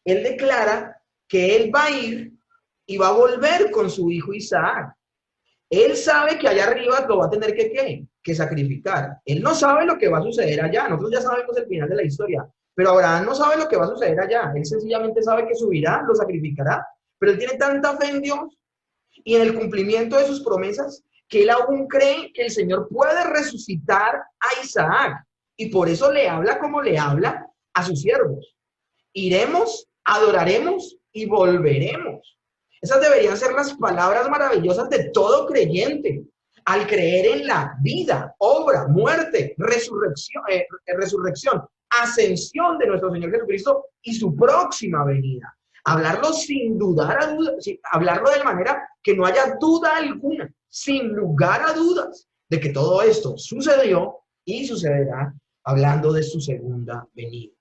él declara que él va a ir y va a volver con su hijo Isaac. Él sabe que allá arriba lo va a tener que sacrificar. Él no sabe lo que va a suceder allá. Nosotros ya sabemos el final de la historia. Pero Abraham no sabe lo que va a suceder allá. Él sencillamente sabe que subirá, lo sacrificará. Pero él tiene tanta fe en Dios y en el cumplimiento de sus promesas que él aún cree que el Señor puede resucitar a Isaac. Y por eso le habla como le habla a sus siervos. Iremos, adoraremos y volveremos. Esas deberían ser las palabras maravillosas de todo creyente. Al creer en la vida, obra, muerte, resurrección, ascensión de nuestro Señor Jesucristo y su próxima venida. Hablarlo sin dudar a dudas, hablarlo de manera que no haya duda alguna, sin lugar a dudas, de que todo esto sucedió y sucederá, hablando de su segunda venida.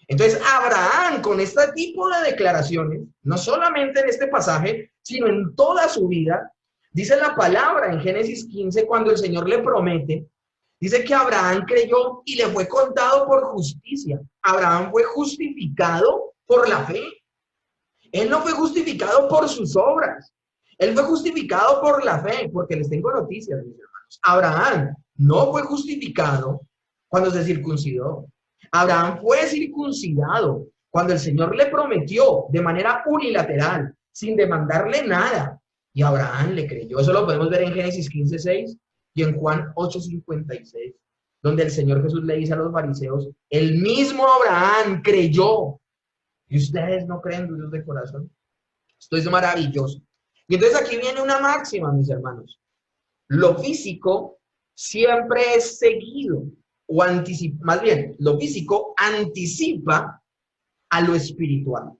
Entonces, Abraham, con este tipo de declaraciones, no solamente en este pasaje, sino en toda su vida, dice la palabra en Génesis 15, cuando el Señor le promete, dice que Abraham creyó y le fue contado por justicia. Abraham fue justificado por la fe. Él no fue justificado por sus obras. Él fue justificado por la fe, porque les tengo noticias, mis hermanos. Abraham no fue justificado cuando se circuncidó. Abraham fue circuncidado cuando el Señor le prometió de manera unilateral, sin demandarle nada. Y Abraham le creyó. Eso lo podemos ver en Génesis 15:6 y en Juan 8:56, donde el Señor Jesús le dice a los fariseos, el mismo Abraham creyó. ¿Y ustedes no creen, Dios de corazón? Esto es maravilloso. Y entonces aquí viene una máxima, mis hermanos. Lo físico siempre es seguido, o anticipa, más bien, lo físico anticipa a lo espiritual.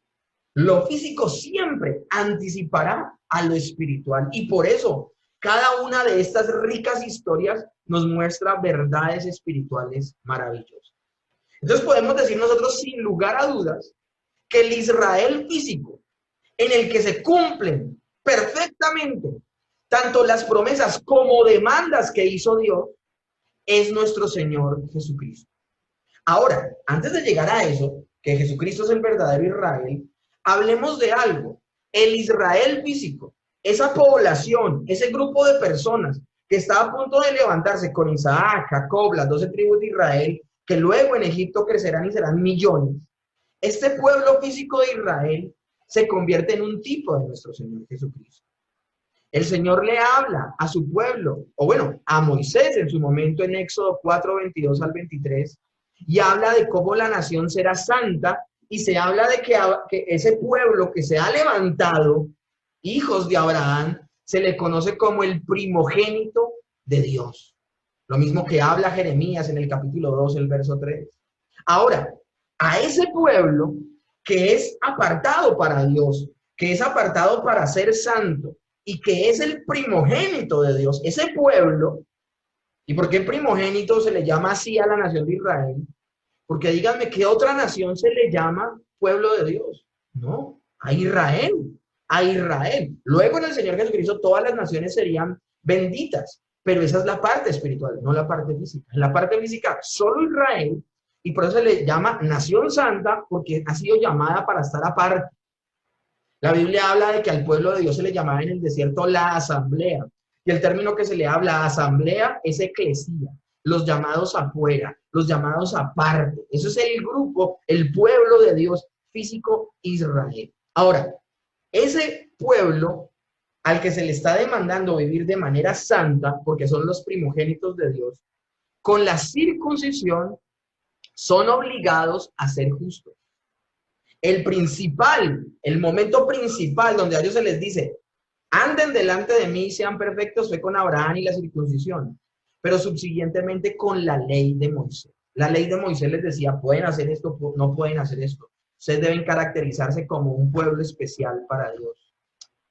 Lo físico siempre anticipará a lo espiritual. Y por eso, cada una de estas ricas historias nos muestra verdades espirituales maravillosas. Entonces podemos decir nosotros sin lugar a dudas que el Israel físico, en el que se cumplen perfectamente tanto las promesas como demandas que hizo Dios, es nuestro Señor Jesucristo. Ahora, antes de llegar a eso, que Jesucristo es el verdadero Israel, hablemos de algo. El Israel físico, esa población, ese grupo de personas que está a punto de levantarse con Isaac, Jacob, las 12 tribus de Israel, que luego en Egipto crecerán y serán millones. Este pueblo físico de Israel se convierte en un tipo de nuestro Señor Jesucristo. El Señor le habla a su pueblo, o bueno, a Moisés en su momento en Éxodo 4:22-23, y habla de cómo la nación será santa, y se habla de que ese pueblo que se ha levantado, hijos de Abraham, se le conoce como el primogénito de Dios. Lo mismo que habla Jeremías en el capítulo 2, el verso 3. Ahora, a ese pueblo que es apartado para Dios, que es apartado para ser santo, y que es el primogénito de Dios, ese pueblo. ¿Y por qué primogénito se le llama así a la nación de Israel? Porque díganme, ¿qué otra nación se le llama pueblo de Dios? No, a Israel, a Israel. Luego en el Señor Jesucristo todas las naciones serían benditas, pero esa es la parte espiritual, no la parte física. En la parte física, solo Israel, y por eso se le llama nación santa, porque ha sido llamada para estar aparte. La Biblia habla de que al pueblo de Dios se le llamaba en el desierto la asamblea. Y el término que se le habla, asamblea, es eclesía. Los llamados afuera, los llamados aparte. Eso es el grupo, el pueblo de Dios físico Israel. Ahora, ese pueblo al que se le está demandando vivir de manera santa, porque son los primogénitos de Dios, con la circuncisión son obligados a ser justos. El momento principal donde a ellos se les dice, anden delante de mí y sean perfectos, fue con Abraham y la circuncisión, pero subsiguientemente con la ley de Moisés. La ley de Moisés les decía, pueden hacer esto, no pueden hacer esto. Ustedes deben caracterizarse como un pueblo especial para Dios.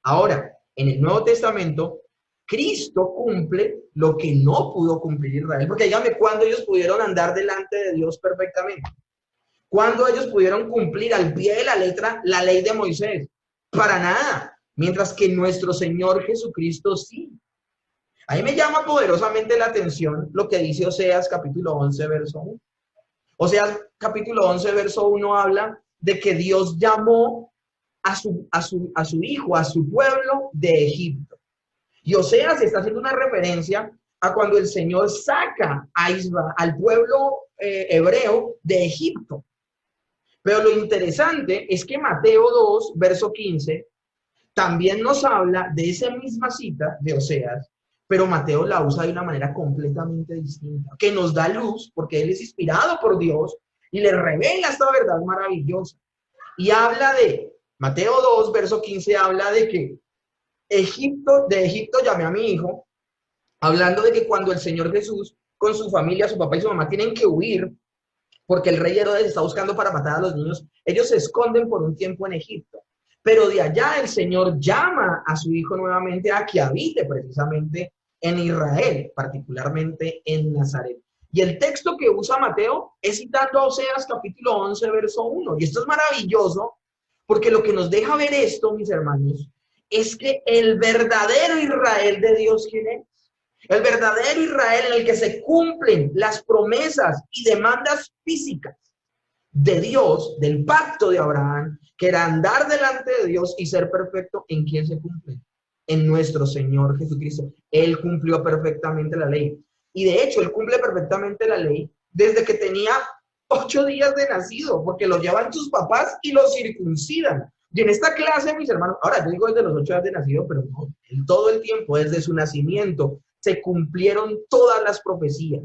Ahora, en el Nuevo Testamento, Cristo cumple lo que no pudo cumplir Israel, porque dígame, ¿cuándo ellos pudieron andar delante de Dios perfectamente? ¿Cuándo ellos pudieron cumplir al pie de la letra la ley de Moisés? Para nada. Mientras que nuestro Señor Jesucristo sí. A mí me llama poderosamente la atención lo que dice Oseas capítulo 11, verso 1. Oseas capítulo 11, verso 1 habla de que Dios llamó a su hijo, a su pueblo de Egipto. Y Oseas está haciendo una referencia a cuando el Señor saca a Israel, al pueblo hebreo de Egipto. Pero lo interesante es que Mateo 2, verso 15, también nos habla de esa misma cita de Oseas, pero Mateo la usa de una manera completamente distinta, que nos da luz, porque él es inspirado por Dios y le revela esta verdad maravillosa. Y habla de, Mateo 2, verso 15, habla de que de Egipto llamé a mi hijo, hablando de que cuando el Señor Jesús con su familia, su papá y su mamá tienen que huir, porque el rey Herodes está buscando para matar a los niños, ellos se esconden por un tiempo en Egipto. Pero de allá el Señor llama a su hijo nuevamente a que habite precisamente en Israel, particularmente en Nazaret. Y el texto que usa Mateo es citando a Oseas capítulo 11, verso 1. Y esto es maravilloso, porque lo que nos deja ver esto, mis hermanos, es que el verdadero Israel de Dios, ¿quién es? El verdadero Israel en el que se cumplen las promesas y demandas físicas de Dios, del pacto de Abraham, que era andar delante de Dios y ser perfecto, ¿en quién se cumple? en nuestro Señor Jesucristo. Él cumplió perfectamente la ley. Y de hecho, Él cumple perfectamente la ley desde que tenía 8 días de nacido, porque lo llevan sus papás y lo circuncidan. Y en esta clase, mis hermanos, ahora yo digo desde los 8 días de nacido, pero no, en todo el tiempo, desde su nacimiento, se cumplieron todas las profecías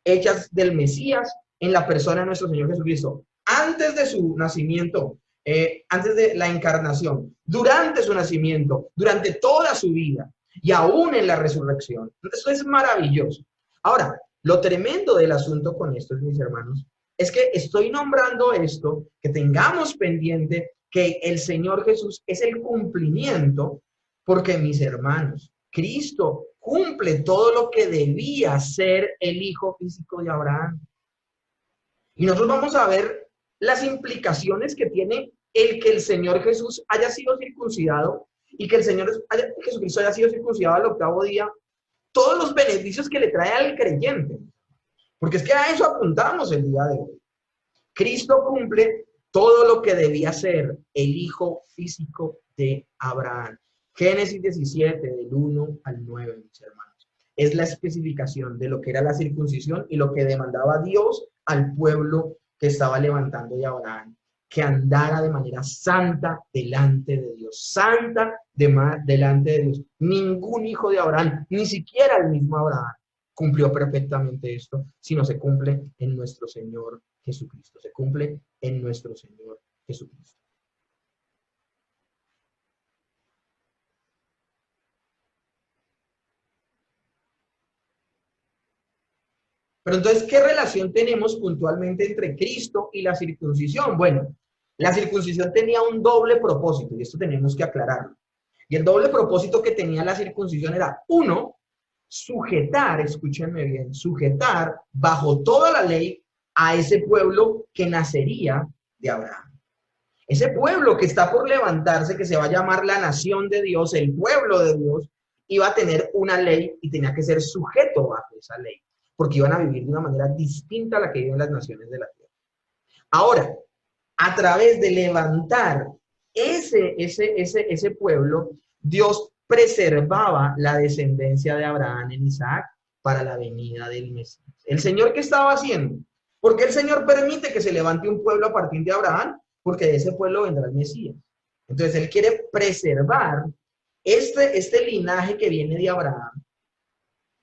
hechas del Mesías en la persona de nuestro Señor Jesucristo. Antes de su nacimiento, antes de la encarnación, durante su nacimiento, durante toda su vida y aún en la resurrección. Esto es maravilloso. Ahora, lo tremendo del asunto con esto, mis hermanos, es que estoy nombrando esto, que tengamos pendiente que el Señor Jesús es el cumplimiento, porque mis hermanos, Cristo cumple todo lo que debía ser el hijo físico de Abraham. Y nosotros vamos a ver las implicaciones que tiene el que el Señor Jesús haya sido circuncidado y que el Señor Jesucristo haya sido circuncidado al 8º día, todos los beneficios que le trae al creyente. Porque es que a eso apuntamos el día de hoy. Cristo cumple todo lo que debía ser el hijo físico de Abraham. Génesis 17, del 1 al 9, mis hermanos. Es la especificación de lo que era la circuncisión y lo que demandaba Dios al pueblo que estaba levantando de Abraham, que andara de manera santa delante de Dios, santa delante de Dios. Ningún hijo de Abraham, ni siquiera el mismo Abraham, cumplió perfectamente esto, sino se cumple en nuestro Señor Jesucristo, se cumple en nuestro Señor Jesucristo. Pero entonces, ¿qué relación tenemos puntualmente entre Cristo y la circuncisión? Bueno, la circuncisión tenía un doble propósito, y esto tenemos que aclararlo. Y el doble propósito que tenía la circuncisión era, uno, sujetar, escúchenme bien, sujetar bajo toda la ley a ese pueblo que nacería de Abraham. Ese pueblo que está por levantarse, que se va a llamar la nación de Dios, el pueblo de Dios, iba a tener una ley y tenía que ser sujeto bajo esa ley, porque iban a vivir de una manera distinta a la que viven las naciones de la tierra. Ahora, a través de levantar ese pueblo, Dios preservaba la descendencia de Abraham en Isaac para la venida del Mesías. ¿El Señor qué estaba haciendo? ¿Por qué el Señor permite que se levante un pueblo a partir de Abraham? Porque de ese pueblo vendrá el Mesías. Entonces, Él quiere preservar este linaje que viene de Abraham.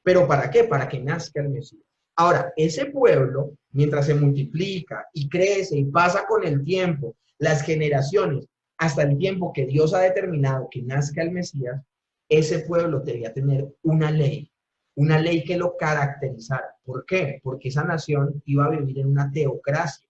¿Pero para qué? Para que nazca el Mesías. Ahora, ese pueblo, mientras se multiplica y crece y pasa con el tiempo, las generaciones, hasta el tiempo que Dios ha determinado que nazca el Mesías, ese pueblo debía tener una ley que lo caracterizara. ¿Por qué? Porque esa nación iba a vivir en una teocracia.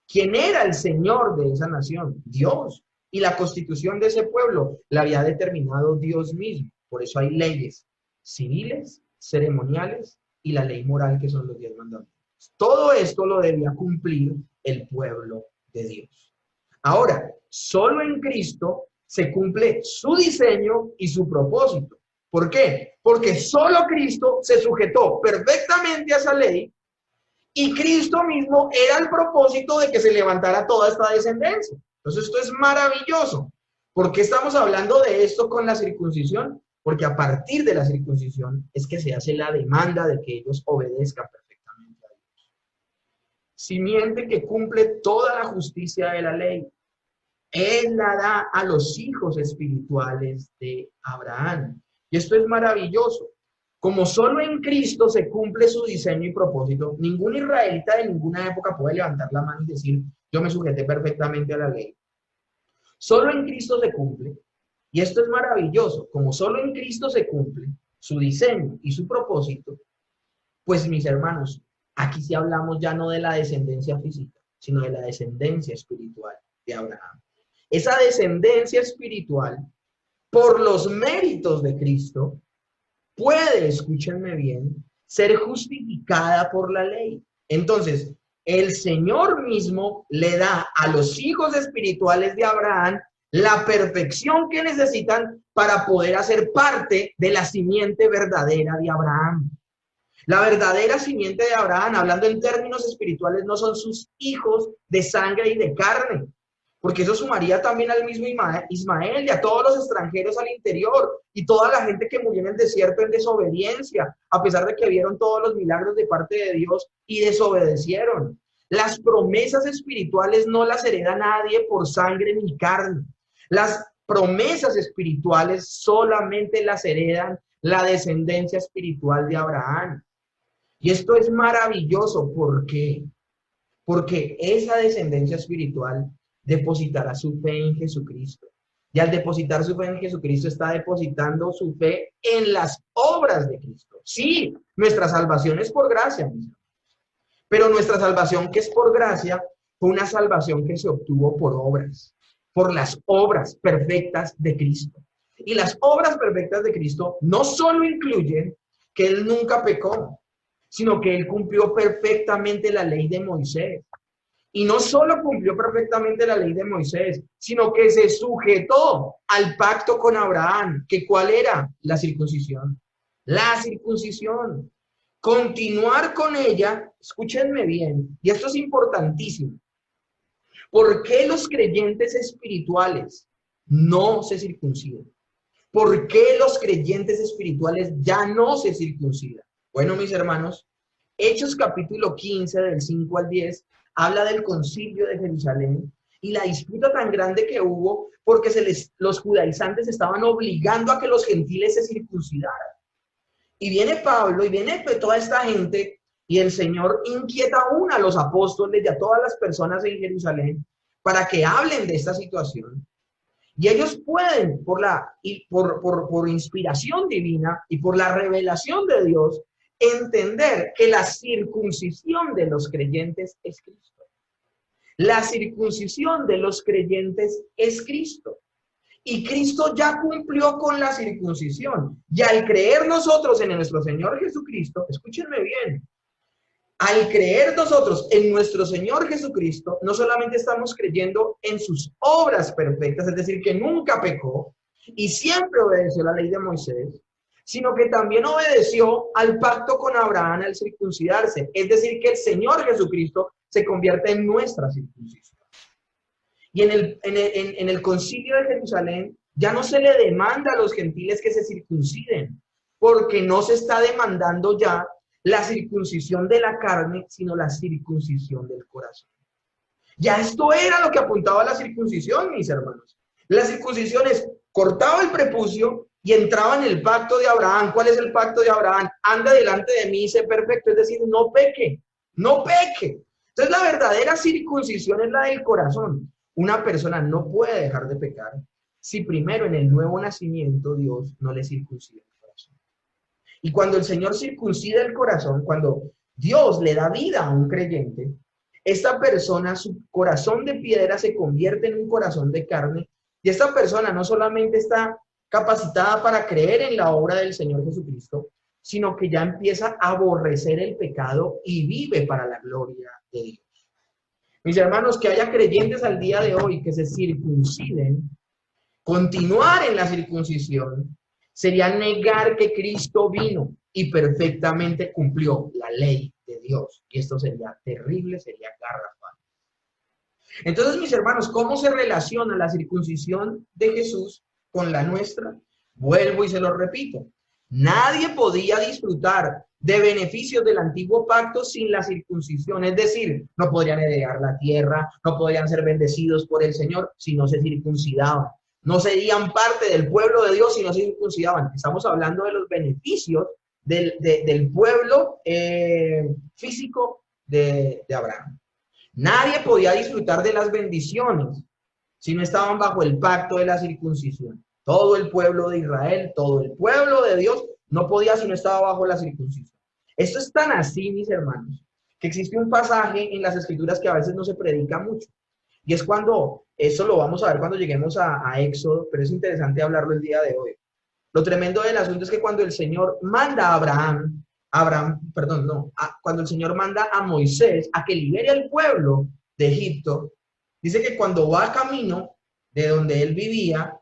¿Quién era el Señor de esa nación? Dios. Y la constitución de ese pueblo la había determinado Dios mismo. Por eso hay leyes civiles, ceremoniales y la ley moral, que son los 10 mandamientos. Todo esto lo debía cumplir el pueblo de Dios. Ahora, solo en Cristo se cumple su diseño y su propósito. ¿Por qué? Porque solo Cristo se sujetó perfectamente a esa ley y Cristo mismo era el propósito de que se levantara toda esta descendencia. Entonces, esto es maravilloso. ¿Por qué estamos hablando de esto con la circuncisión? Porque a partir de la circuncisión es que se hace la demanda de que ellos obedezcan perfectamente a Dios. Simiente que cumple toda la justicia de la ley. Él la da a los hijos espirituales de Abraham. Y esto es maravilloso. Como solo en Cristo se cumple su diseño y propósito, ningún israelita de ninguna época puede levantar la mano y decir, yo me sujeté perfectamente a la ley. Solo en Cristo se cumple. Y esto es maravilloso. Como solo en Cristo se cumple su diseño y su propósito, pues mis hermanos, aquí sí hablamos ya no de la descendencia física, sino de la descendencia espiritual de Abraham. Esa descendencia espiritual, por los méritos de Cristo, puede, escúchenme bien, ser justificada por la ley. Entonces, el Señor mismo le da a los hijos espirituales de Abraham la perfección que necesitan para poder hacer parte de la simiente verdadera de Abraham. La verdadera simiente de Abraham, hablando en términos espirituales, no son sus hijos de sangre y de carne, porque eso sumaría también al mismo Ismael y a todos los extranjeros al interior y toda la gente que murió en el desierto en desobediencia, a pesar de que vieron todos los milagros de parte de Dios y desobedecieron. Las promesas espirituales no las hereda nadie por sangre ni carne. Las promesas espirituales solamente las heredan la descendencia espiritual de Abraham. Y esto es maravilloso. ¿Por qué? Porque esa descendencia espiritual depositará su fe en Jesucristo. Y al depositar su fe en Jesucristo está depositando su fe en las obras de Cristo. Sí, nuestra salvación es por gracia, mis hermanos. Pero nuestra salvación, que es por gracia, fue una salvación que se obtuvo por obras, por las obras perfectas de Cristo. Y las obras perfectas de Cristo no solo incluyen que Él nunca pecó, sino que Él cumplió perfectamente la ley de Moisés. Y no solo cumplió perfectamente la ley de Moisés, sino que se sujetó al pacto con Abraham, que ¿cuál era? La circuncisión. La circuncisión. Continuar con ella, escúchenme bien, y esto es importantísimo. ¿Por qué los creyentes espirituales no se circuncidan? ¿Por qué los creyentes espirituales ya no se circuncidan? Bueno, mis hermanos, Hechos capítulo 15, del 5 al 10, habla del concilio de Jerusalén y la disputa tan grande que hubo porque los judaizantes estaban obligando a que los gentiles se circuncidaran. Y viene Pablo y viene toda esta gente y el Señor inquieta aún a los apóstoles y a todas las personas en Jerusalén para que hablen de esta situación. Y ellos pueden, por inspiración divina y por la revelación de Dios, entender que la circuncisión de los creyentes es Cristo. La circuncisión de los creyentes es Cristo. Y Cristo ya cumplió con la circuncisión. Y al creer nosotros en nuestro Señor Jesucristo, escúchenme bien, al creer nosotros en nuestro Señor Jesucristo, no solamente estamos creyendo en sus obras perfectas, es decir, que nunca pecó y siempre obedeció la ley de Moisés, sino que también obedeció al pacto con Abraham al circuncidarse. Es decir, que el Señor Jesucristo se convierte en nuestra circuncisión. Y en el concilio de Jerusalén ya no se le demanda a los gentiles que se circunciden, porque no se está demandando ya la circuncisión de la carne, sino la circuncisión del corazón. Ya esto era lo que apuntaba a la circuncisión, mis hermanos. La circuncisión es cortaba el prepucio y entraba en el pacto de Abraham. ¿Cuál es el pacto de Abraham? Anda delante de mí y sé perfecto, es decir, no peque, no peque. Entonces la verdadera circuncisión es la del corazón. Una persona no puede dejar de pecar si primero en el nuevo nacimiento Dios no le circuncida el corazón. Y cuando el Señor circuncida el corazón, cuando Dios le da vida a un creyente, esta persona, su corazón de piedra se convierte en un corazón de carne, y esta persona no solamente está capacitada para creer en la obra del Señor Jesucristo, sino que ya empieza a aborrecer el pecado y vive para la gloria de Dios. Mis hermanos, que haya creyentes al día de hoy que se circunciden, continuar en la circuncisión, sería negar que Cristo vino y perfectamente cumplió la ley de Dios. Y esto sería terrible, sería garrafal. Entonces, mis hermanos, ¿cómo se relaciona la circuncisión de Jesús con la nuestra? Vuelvo y se lo repito. Nadie podía disfrutar de beneficios del antiguo pacto sin la circuncisión. Es decir, no podrían heredar la tierra, no podrían ser bendecidos por el Señor si no se circuncidaban. No serían parte del pueblo de Dios si no se circuncidaban. Estamos hablando de los beneficios del pueblo físico de Abraham. Nadie podía disfrutar de las bendiciones si no estaban bajo el pacto de la circuncisión. Todo el pueblo de Israel, todo el pueblo de Dios no podía si no estaba bajo la circuncisión. Esto es tan así, mis hermanos, que existe un pasaje en las Escrituras que a veces no se predica mucho. Y es cuando, eso lo vamos a ver cuando lleguemos a Éxodo, pero es interesante hablarlo el día de hoy. Lo tremendo del asunto es que cuando el Señor manda a cuando el Señor manda a Moisés a que libere al pueblo de Egipto, dice que cuando va camino de donde él vivía,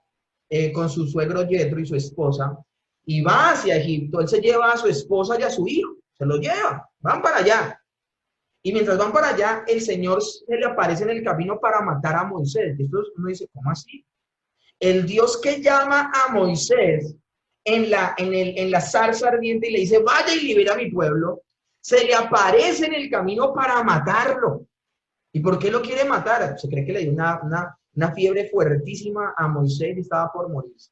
con su suegro Yetro y su esposa, y va hacia Egipto, él se lleva a su esposa y a su hijo, se lo lleva, van para allá. Y mientras van para allá, el Señor se le aparece en el camino para matar a Moisés. Esto uno dice, ¿cómo así? El Dios que llama a Moisés en la zarza ardiente y le dice, vaya y libera a mi pueblo, se le aparece en el camino para matarlo. ¿Y por qué lo quiere matar? Se cree que le dio una fiebre fuertísima a Moisés y estaba por morirse.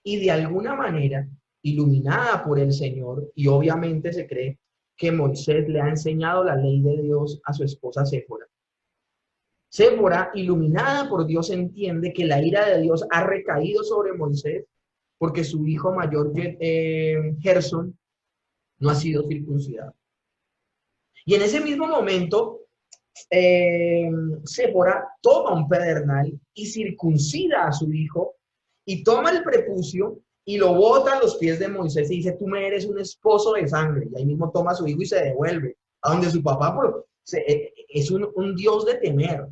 Y de alguna manera, iluminada por el Señor, y obviamente se cree que Moisés le ha enseñado la ley de Dios a su esposa Séfora. Séfora, iluminada por Dios, entiende que la ira de Dios ha recaído sobre Moisés porque su hijo mayor, Gersón, no ha sido circuncidado. Y en ese mismo momento, Séfora toma un pedernal y circuncida a su hijo y toma el prepucio y lo bota a los pies de Moisés y dice, tú me eres un esposo de sangre. Y ahí mismo toma a su hijo y se devuelve a donde su papá es un Dios de temer.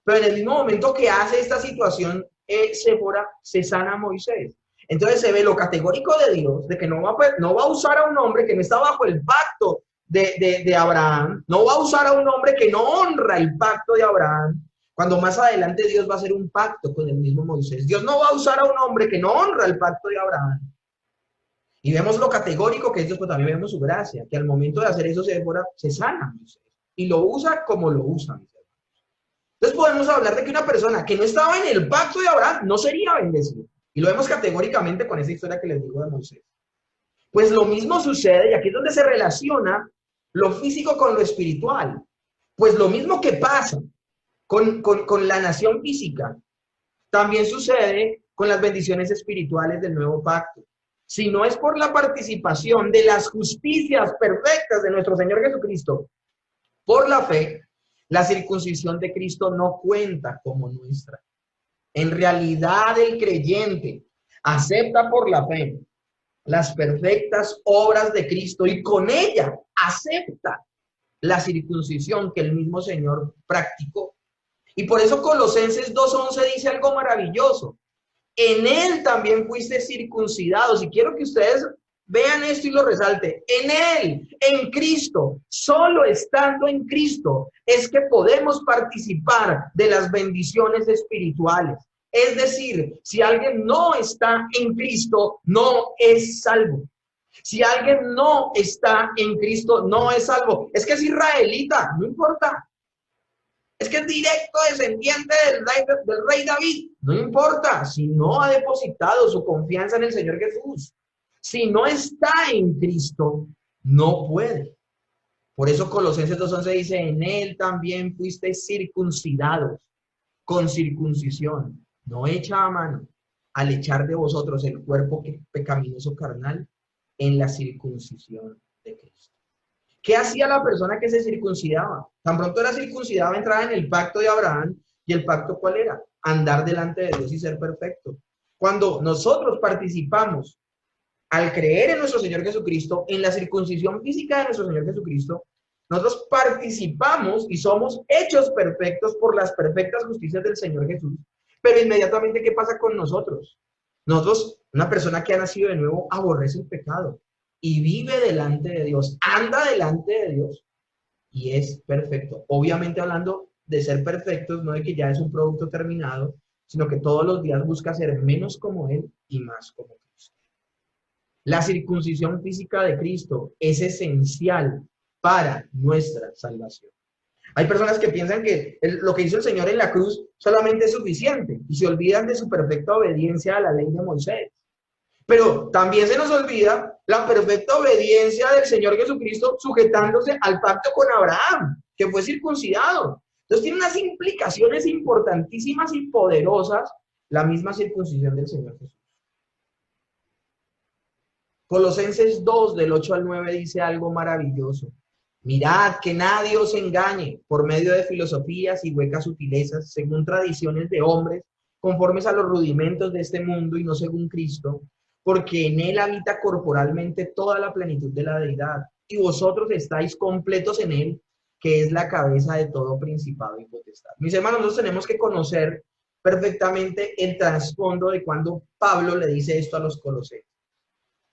Pero en el mismo momento que hace esta situación, Séfora se sana a Moisés. Entonces se ve lo categórico de Dios, de que no va a usar a un hombre que no está bajo el pacto de Abraham, no va a usar a un hombre que no honra el pacto de Abraham, cuando más adelante Dios va a hacer un pacto con el mismo Moisés. Dios no va a usar a un hombre que no honra el pacto de Abraham. Y vemos lo categórico que es Dios, pero también vemos su gracia, que al momento de hacer eso se sana Moisés y lo usa como lo usa. Entonces podemos hablar de que una persona que no estaba en el pacto de Abraham no sería bendecido. Y lo vemos categóricamente con esa historia que les digo de Moisés. Pues lo mismo sucede, y aquí es donde se relaciona lo físico con lo espiritual. Pues lo mismo que pasa con la nación física, también sucede con las bendiciones espirituales del nuevo pacto. Si no es por la participación de las justicias perfectas de nuestro Señor Jesucristo, por la fe, la circuncisión de Cristo no cuenta como nuestra. En realidad, el creyente acepta por la fe las perfectas obras de Cristo y con ella acepta la circuncisión que el mismo Señor practicó. Y por eso Colosenses 2:11 dice algo maravilloso. En él también fuiste circuncidados. Y quiero que ustedes vean esto y lo resalte. En él, en Cristo, solo estando en Cristo, es que podemos participar de las bendiciones espirituales. Es decir, si alguien no está en Cristo, no es salvo. Si alguien no está en Cristo, no es salvo. Es que es israelita, no importa. Es que es directo descendiente del rey David. No importa, si no ha depositado su confianza en el Señor Jesús. Si no está en Cristo, no puede. Por eso Colosenses 2:11 dice, en él también fuiste circuncidados con circuncisión, no hecha a mano, al echar de vosotros el cuerpo pecaminoso carnal en la circuncisión de Cristo. ¿Qué hacía la persona que se circuncidaba? Tan pronto era circuncidada, entraba en el pacto de Abraham. ¿Y el pacto cuál era? Andar delante de Dios y ser perfecto. Cuando nosotros participamos, al creer en nuestro Señor Jesucristo, en la circuncisión física de nuestro Señor Jesucristo, nosotros participamos y somos hechos perfectos por las perfectas justicias del Señor Jesús. Pero inmediatamente, ¿qué pasa con nosotros? Nosotros, una persona que ha nacido de nuevo, aborrece el pecado y vive delante de Dios, anda delante de Dios y es perfecto. Obviamente hablando de ser perfectos, no de que ya es un producto terminado, sino que todos los días busca ser menos como Él y más como Cristo. La circuncisión física de Cristo es esencial para nuestra salvación. Hay personas que piensan que lo que hizo el Señor en la cruz solamente es suficiente y se olvidan de su perfecta obediencia a la ley de Moisés. Pero también se nos olvida la perfecta obediencia del Señor Jesucristo sujetándose al pacto con Abraham, que fue circuncidado. Entonces tiene unas implicaciones importantísimas y poderosas la misma circuncisión del Señor Jesús. Colosenses 2, del 8 al 9, dice algo maravilloso. Mirad que nadie os engañe por medio de filosofías y huecas sutilezas, según tradiciones de hombres, conformes a los rudimentos de este mundo y no según Cristo, porque en él habita corporalmente toda la plenitud de la deidad, y vosotros estáis completos en él, que es la cabeza de todo principado y potestad. Mis hermanos, nosotros tenemos que conocer perfectamente el trasfondo de cuando Pablo le dice esto a los colosenses.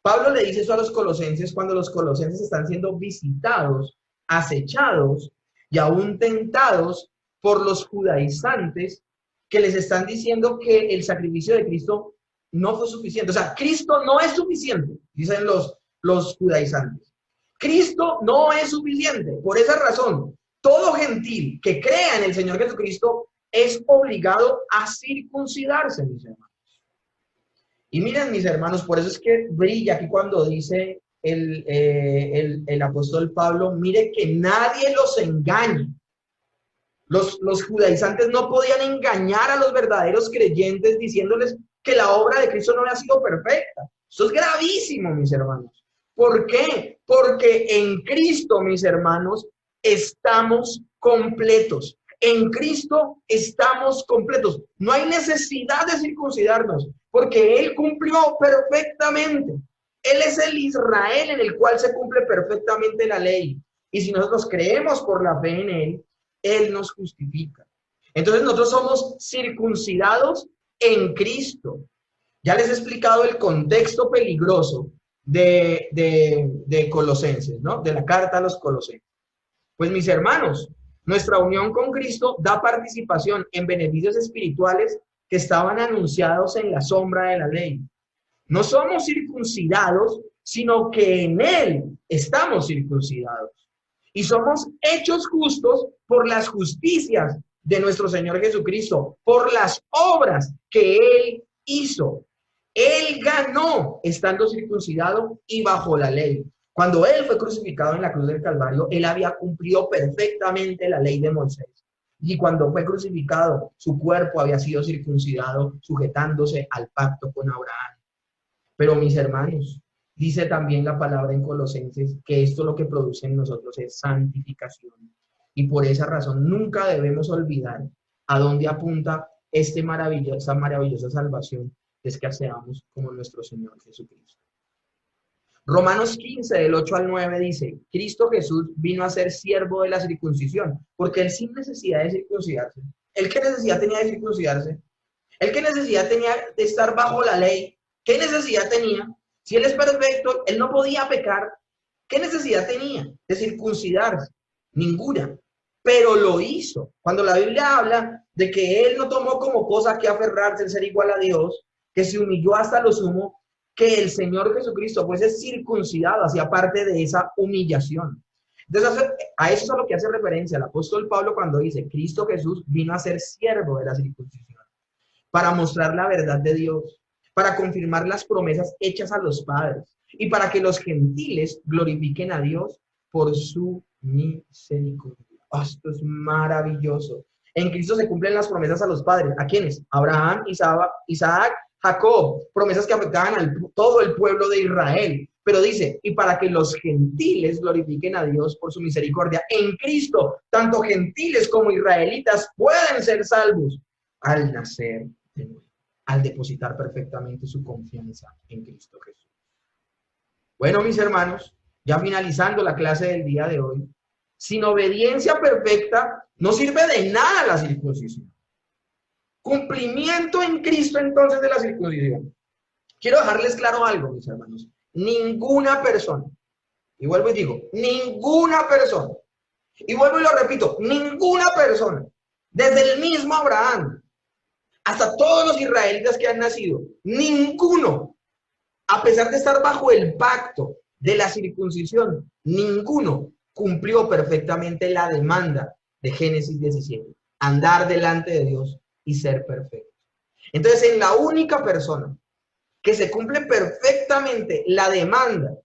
Pablo le dice eso a los colosenses cuando los colosenses están siendo visitados, acechados y aún tentados por los judaizantes que les están diciendo que el sacrificio de Cristo no fue suficiente. O sea, Cristo no es suficiente, dicen los judaizantes. Cristo no es suficiente. Por esa razón, todo gentil que crea en el Señor Jesucristo es obligado a circuncidarse, mis hermanos. Y miren, mis hermanos, por eso es que brilla aquí cuando dice el apóstol Pablo, mire que nadie los engañe. Los judaizantes no podían engañar a los verdaderos creyentes diciéndoles que la obra de Cristo no había sido perfecta. Eso es gravísimo, mis hermanos. ¿Por qué? Porque en Cristo, mis hermanos, estamos completos. En Cristo estamos completos. No hay necesidad de circuncidarnos, porque Él cumplió perfectamente. Él es el Israel en el cual se cumple perfectamente la ley. Y si nosotros creemos por la fe en Él, Él nos justifica. Entonces nosotros somos circuncidados en Cristo. Ya les he explicado el contexto peligroso de Colosenses, ¿no? De la carta a los Colosenses. Pues mis hermanos, nuestra unión con Cristo da participación en beneficios espirituales que estaban anunciados en la sombra de la ley. No somos circuncidados, sino que en Él estamos circuncidados. Y somos hechos justos por las justicias de nuestro Señor Jesucristo, por las obras que Él hizo. Él ganó estando circuncidado y bajo la ley. Cuando Él fue crucificado en la cruz del Calvario, Él había cumplido perfectamente la ley de Moisés. Y cuando fue crucificado, su cuerpo había sido circuncidado, sujetándose al pacto con Abraham. Pero mis hermanos, dice también la palabra en Colosenses que esto lo que produce en nosotros es santificación. Y por esa razón nunca debemos olvidar a dónde apunta esta maravillosa salvación, es que seamos como nuestro Señor Jesucristo. Romanos 15, del 8 al 9 dice, Cristo Jesús vino a ser siervo de la circuncisión, porque Él sin necesidad de circuncidarse. ¿Él qué necesidad tenía de circuncidarse? ¿Él qué necesidad tenía de estar bajo la ley? ¿Qué necesidad tenía? Si Él es perfecto, Él no podía pecar. ¿Qué necesidad tenía de circuncidarse? Ninguna. Pero lo hizo. Cuando la Biblia habla de que Él no tomó como cosa que aferrarse el ser igual a Dios, que se humilló hasta lo sumo, que el Señor Jesucristo fuese circuncidado, hacía parte de esa humillación. Entonces, a eso es a lo que hace referencia el apóstol Pablo cuando dice, Cristo Jesús vino a ser siervo de la circuncisión, para mostrar la verdad de Dios, para confirmar las promesas hechas a los padres, y para que los gentiles glorifiquen a Dios por su misericordia. Oh, esto es maravilloso. En Cristo se cumplen las promesas a los padres. ¿A quiénes? Abraham, Isaac, Jacob, promesas que afectaban a todo el pueblo de Israel. Pero dice, y para que los gentiles glorifiquen a Dios por su misericordia. En Cristo, tanto gentiles como israelitas pueden ser salvos al nacer de nuevo, al depositar perfectamente su confianza en Cristo Jesús. Bueno, mis hermanos, ya finalizando la clase del día de hoy, sin obediencia perfecta no sirve de nada la circuncisión. Cumplimiento en Cristo entonces de la circuncisión. Quiero dejarles claro algo, mis hermanos. Ninguna persona, y vuelvo y digo, ninguna persona, y vuelvo y lo repito, ninguna persona, desde el mismo Abraham hasta todos los israelitas que han nacido, ninguno, a pesar de estar bajo el pacto de la circuncisión, ninguno cumplió perfectamente la demanda de Génesis 17, andar delante de Dios y ser perfecto. Entonces, en la única persona que se cumple perfectamente la demanda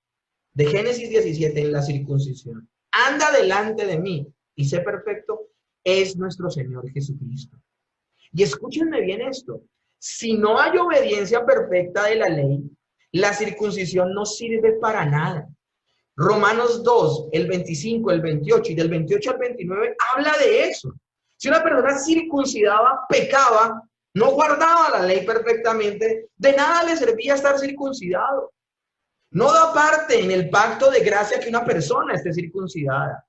de Génesis 17 en la circuncisión, anda delante de mí y sé perfecto, es nuestro Señor Jesucristo. Y escúchenme bien esto, si no hay obediencia perfecta de la ley, la circuncisión no sirve para nada. Romanos 2, el 25, el 28 y del 28 al 29 habla de eso. Si una persona circuncidaba, pecaba, no guardaba la ley perfectamente, de nada le servía estar circuncidado. No da parte en el pacto de gracia que una persona esté circuncidada.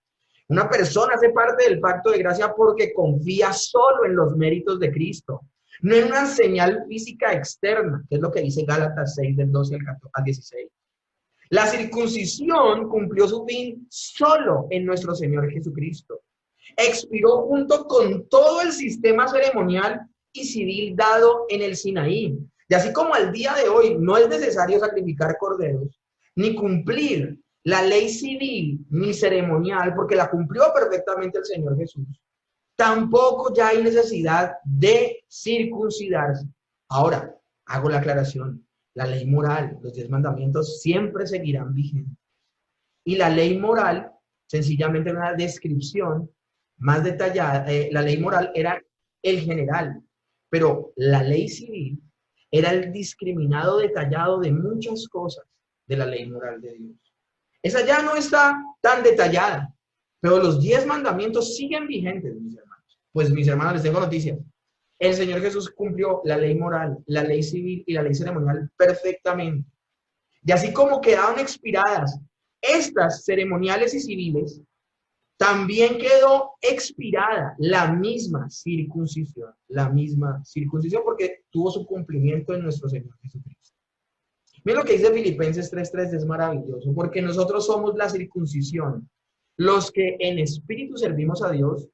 Una persona hace parte del pacto de gracia porque confía solo en los méritos de Cristo, no en una señal física externa, que es lo que dice Gálatas 6, del 12 al 16. La circuncisión cumplió su fin solo en nuestro Señor Jesucristo. Expiró junto con todo el sistema ceremonial y civil dado en el Sinaí. Y así como al día de hoy no es necesario sacrificar corderos, ni cumplir la ley civil ni ceremonial, porque la cumplió perfectamente el Señor Jesús, tampoco ya hay necesidad de circuncidarse. Ahora, hago la aclaración, la ley moral, los 10 mandamientos siempre seguirán vigentes. Y la ley moral, sencillamente una descripción más detallada, la ley moral era el general, pero la ley civil era el discriminado detallado de muchas cosas de la ley moral de Dios. Esa ya no está tan detallada, pero los 10 mandamientos siguen vigentes, mis hermanos. Pues mis hermanos, les tengo noticias. El Señor Jesús cumplió la ley moral, la ley civil y la ley ceremonial perfectamente. Y así como quedaron expiradas estas ceremoniales y civiles, también quedó expirada la misma circuncisión porque tuvo su cumplimiento en nuestro Señor Jesucristo. Miren lo que dice Filipenses 3:3, es maravilloso, porque nosotros somos la circuncisión, los que en espíritu servimos a Dios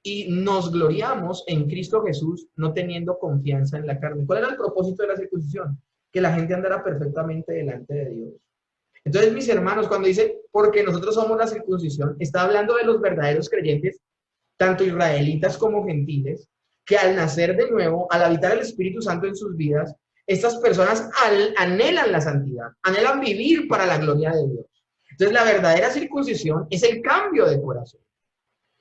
y nos gloriamos en Cristo Jesús, no teniendo confianza en la carne. ¿Cuál era el propósito de la circuncisión? Que la gente andara perfectamente delante de Dios. Entonces, mis hermanos, cuando dice, porque nosotros somos la circuncisión, está hablando de los verdaderos creyentes, tanto israelitas como gentiles, que al nacer de nuevo, al habitar el Espíritu Santo en sus vidas, estas personas anhelan la santidad, anhelan vivir para la gloria de Dios. Entonces, la verdadera circuncisión es el cambio de corazón.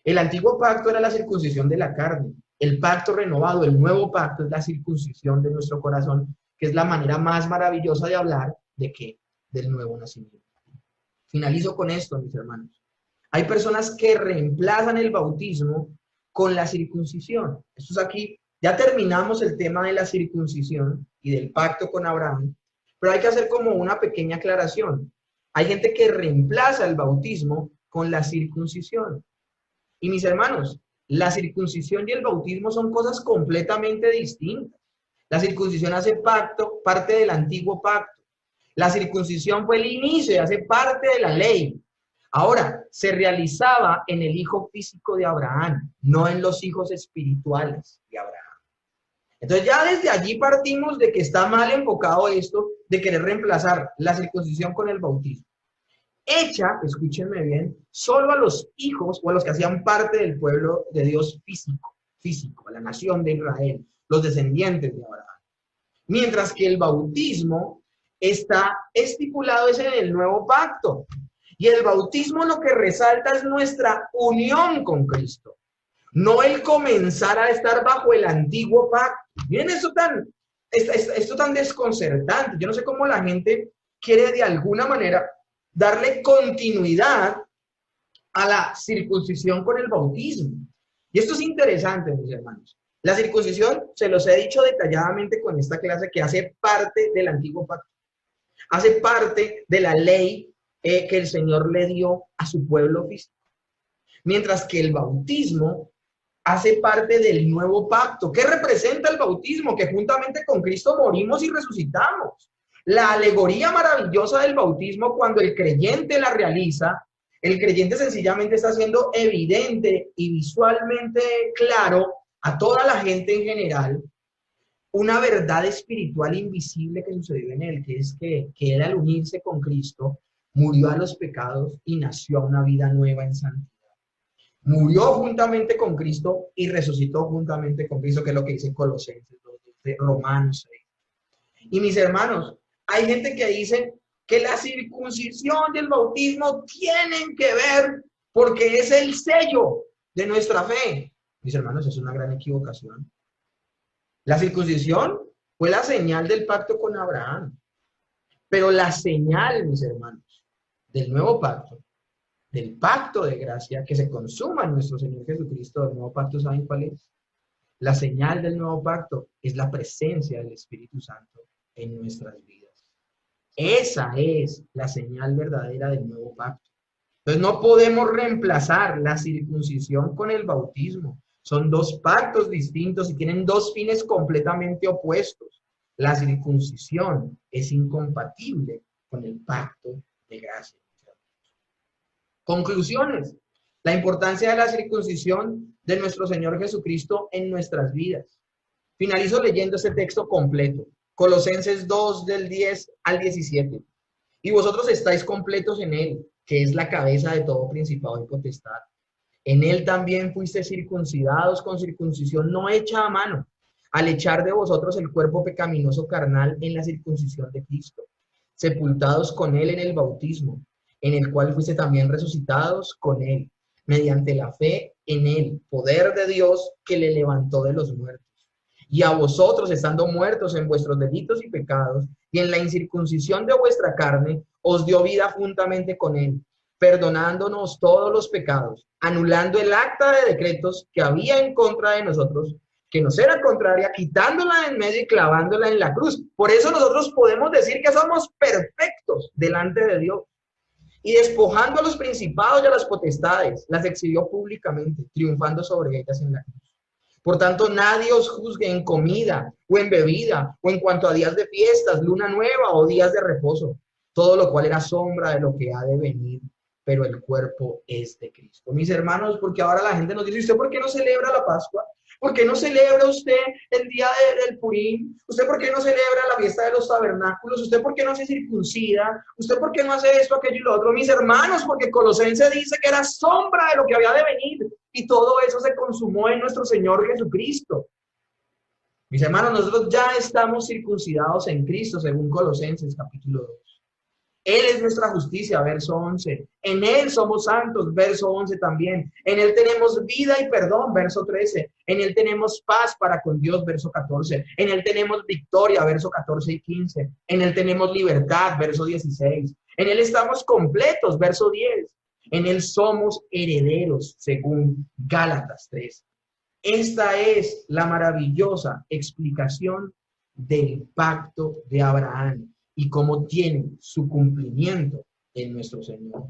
El antiguo pacto era la circuncisión de la carne. El pacto renovado, el nuevo pacto, es la circuncisión de nuestro corazón, que es la manera más maravillosa de hablar de qué, del nuevo nacimiento. Finalizo con esto, mis hermanos. Hay personas que reemplazan el bautismo con la circuncisión. Esto es aquí, ya terminamos el tema de la circuncisión y del pacto con Abraham, pero hay que hacer como una pequeña aclaración. Hay gente que reemplaza el bautismo con la circuncisión. Y mis hermanos, la circuncisión y el bautismo son cosas completamente distintas. La circuncisión hace parte del antiguo pacto. La circuncisión fue el inicio, hace parte de la ley. Ahora, se realizaba en el hijo físico de Abraham, no en los hijos espirituales de Abraham. Entonces ya desde allí partimos de que está mal enfocado esto de querer reemplazar la circuncisión con el bautismo. Hecha, escúchenme bien, solo a los hijos o a los que hacían parte del pueblo de Dios físico, la nación de Israel, los descendientes de Abraham. Mientras que el bautismo está estipulado es en el nuevo pacto. Y el bautismo lo que resalta es nuestra unión con Cristo, no el comenzar a estar bajo el antiguo pacto. Miren esto tan desconcertante. Yo no sé cómo la gente quiere de alguna manera darle continuidad a la circuncisión con el bautismo. Y esto es interesante, mis hermanos. La circuncisión, se los he dicho detalladamente con esta clase, que hace parte del antiguo pacto. Hace parte de la ley que el Señor le dio a su pueblo físico. Mientras que el bautismo hace parte del nuevo pacto. ¿Qué representa el bautismo? Que juntamente con Cristo morimos y resucitamos. La alegoría maravillosa del bautismo, cuando el creyente la realiza, el creyente sencillamente está haciendo evidente y visualmente claro a toda la gente en general una verdad espiritual invisible que sucedió en él, que es que él al unirse con Cristo murió a los pecados y nació a una vida nueva en santidad. Murió juntamente con Cristo y resucitó juntamente con Cristo, que es lo que dice Colosenses, Romanos 6. Y mis hermanos, hay gente que dice que la circuncisión y el bautismo tienen que ver porque es el sello de nuestra fe. Mis hermanos, es una gran equivocación. La circuncisión fue la señal del pacto con Abraham, pero la señal, mis hermanos, del nuevo pacto, del pacto de gracia que se consuma en nuestro Señor Jesucristo, del nuevo pacto, ¿saben cuál es? La señal del nuevo pacto es la presencia del Espíritu Santo en nuestras vidas. Esa es la señal verdadera del nuevo pacto. Entonces no podemos reemplazar la circuncisión con el bautismo. Son dos pactos distintos y tienen dos fines completamente opuestos. La circuncisión es incompatible con el pacto de gracia. Conclusiones. La importancia de la circuncisión de nuestro Señor Jesucristo en nuestras vidas. Finalizo leyendo este texto completo. Colosenses 2 del 10 al 17. Y vosotros estáis completos en él, que es la cabeza de todo principado y potestad. En él también fuisteis circuncidados con circuncisión no hecha a mano, al echar de vosotros el cuerpo pecaminoso carnal en la circuncisión de Cristo, sepultados con él en el bautismo, en el cual fuiste también resucitados con él, mediante la fe en el poder de Dios que le levantó de los muertos. Y a vosotros, estando muertos en vuestros delitos y pecados, y en la incircuncisión de vuestra carne, os dio vida juntamente con él, perdonándonos todos los pecados, anulando el acta de decretos que había en contra de nosotros, que nos era contraria, quitándola en medio y clavándola en la cruz. Por eso nosotros podemos decir que somos perfectos delante de Dios. Y despojando a los principados y a las potestades, las exhibió públicamente, triunfando sobre ellas en la cruz. Por tanto, nadie os juzgue en comida o en bebida o en cuanto a días de fiestas, luna nueva o días de reposo, todo lo cual era sombra de lo que ha de venir, pero el cuerpo es de Cristo. Mis hermanos, porque ahora la gente nos dice, ¿usted por qué no celebra la Pascua? ¿Por qué no celebra usted el día del Purim? ¿Usted por qué no celebra la fiesta de los tabernáculos? ¿Usted por qué no se circuncida? ¿Usted por qué no hace esto, aquello y lo otro? Mis hermanos, porque Colosenses dice que era sombra de lo que había de venir. Y todo eso se consumó en nuestro Señor Jesucristo. Mis hermanos, nosotros ya estamos circuncidados en Cristo, según Colosenses capítulo 2. Él es nuestra justicia, verso 11. En Él somos santos, verso 11 también. En Él tenemos vida y perdón, verso 13. En Él tenemos paz para con Dios, verso 14. En Él tenemos victoria, verso 14 y 15. En Él tenemos libertad, verso 16. En Él estamos completos, verso 10. En Él somos herederos, según Gálatas 3. Esta es la maravillosa explicación del pacto de Abraham y cómo tiene su cumplimiento en nuestro Señor.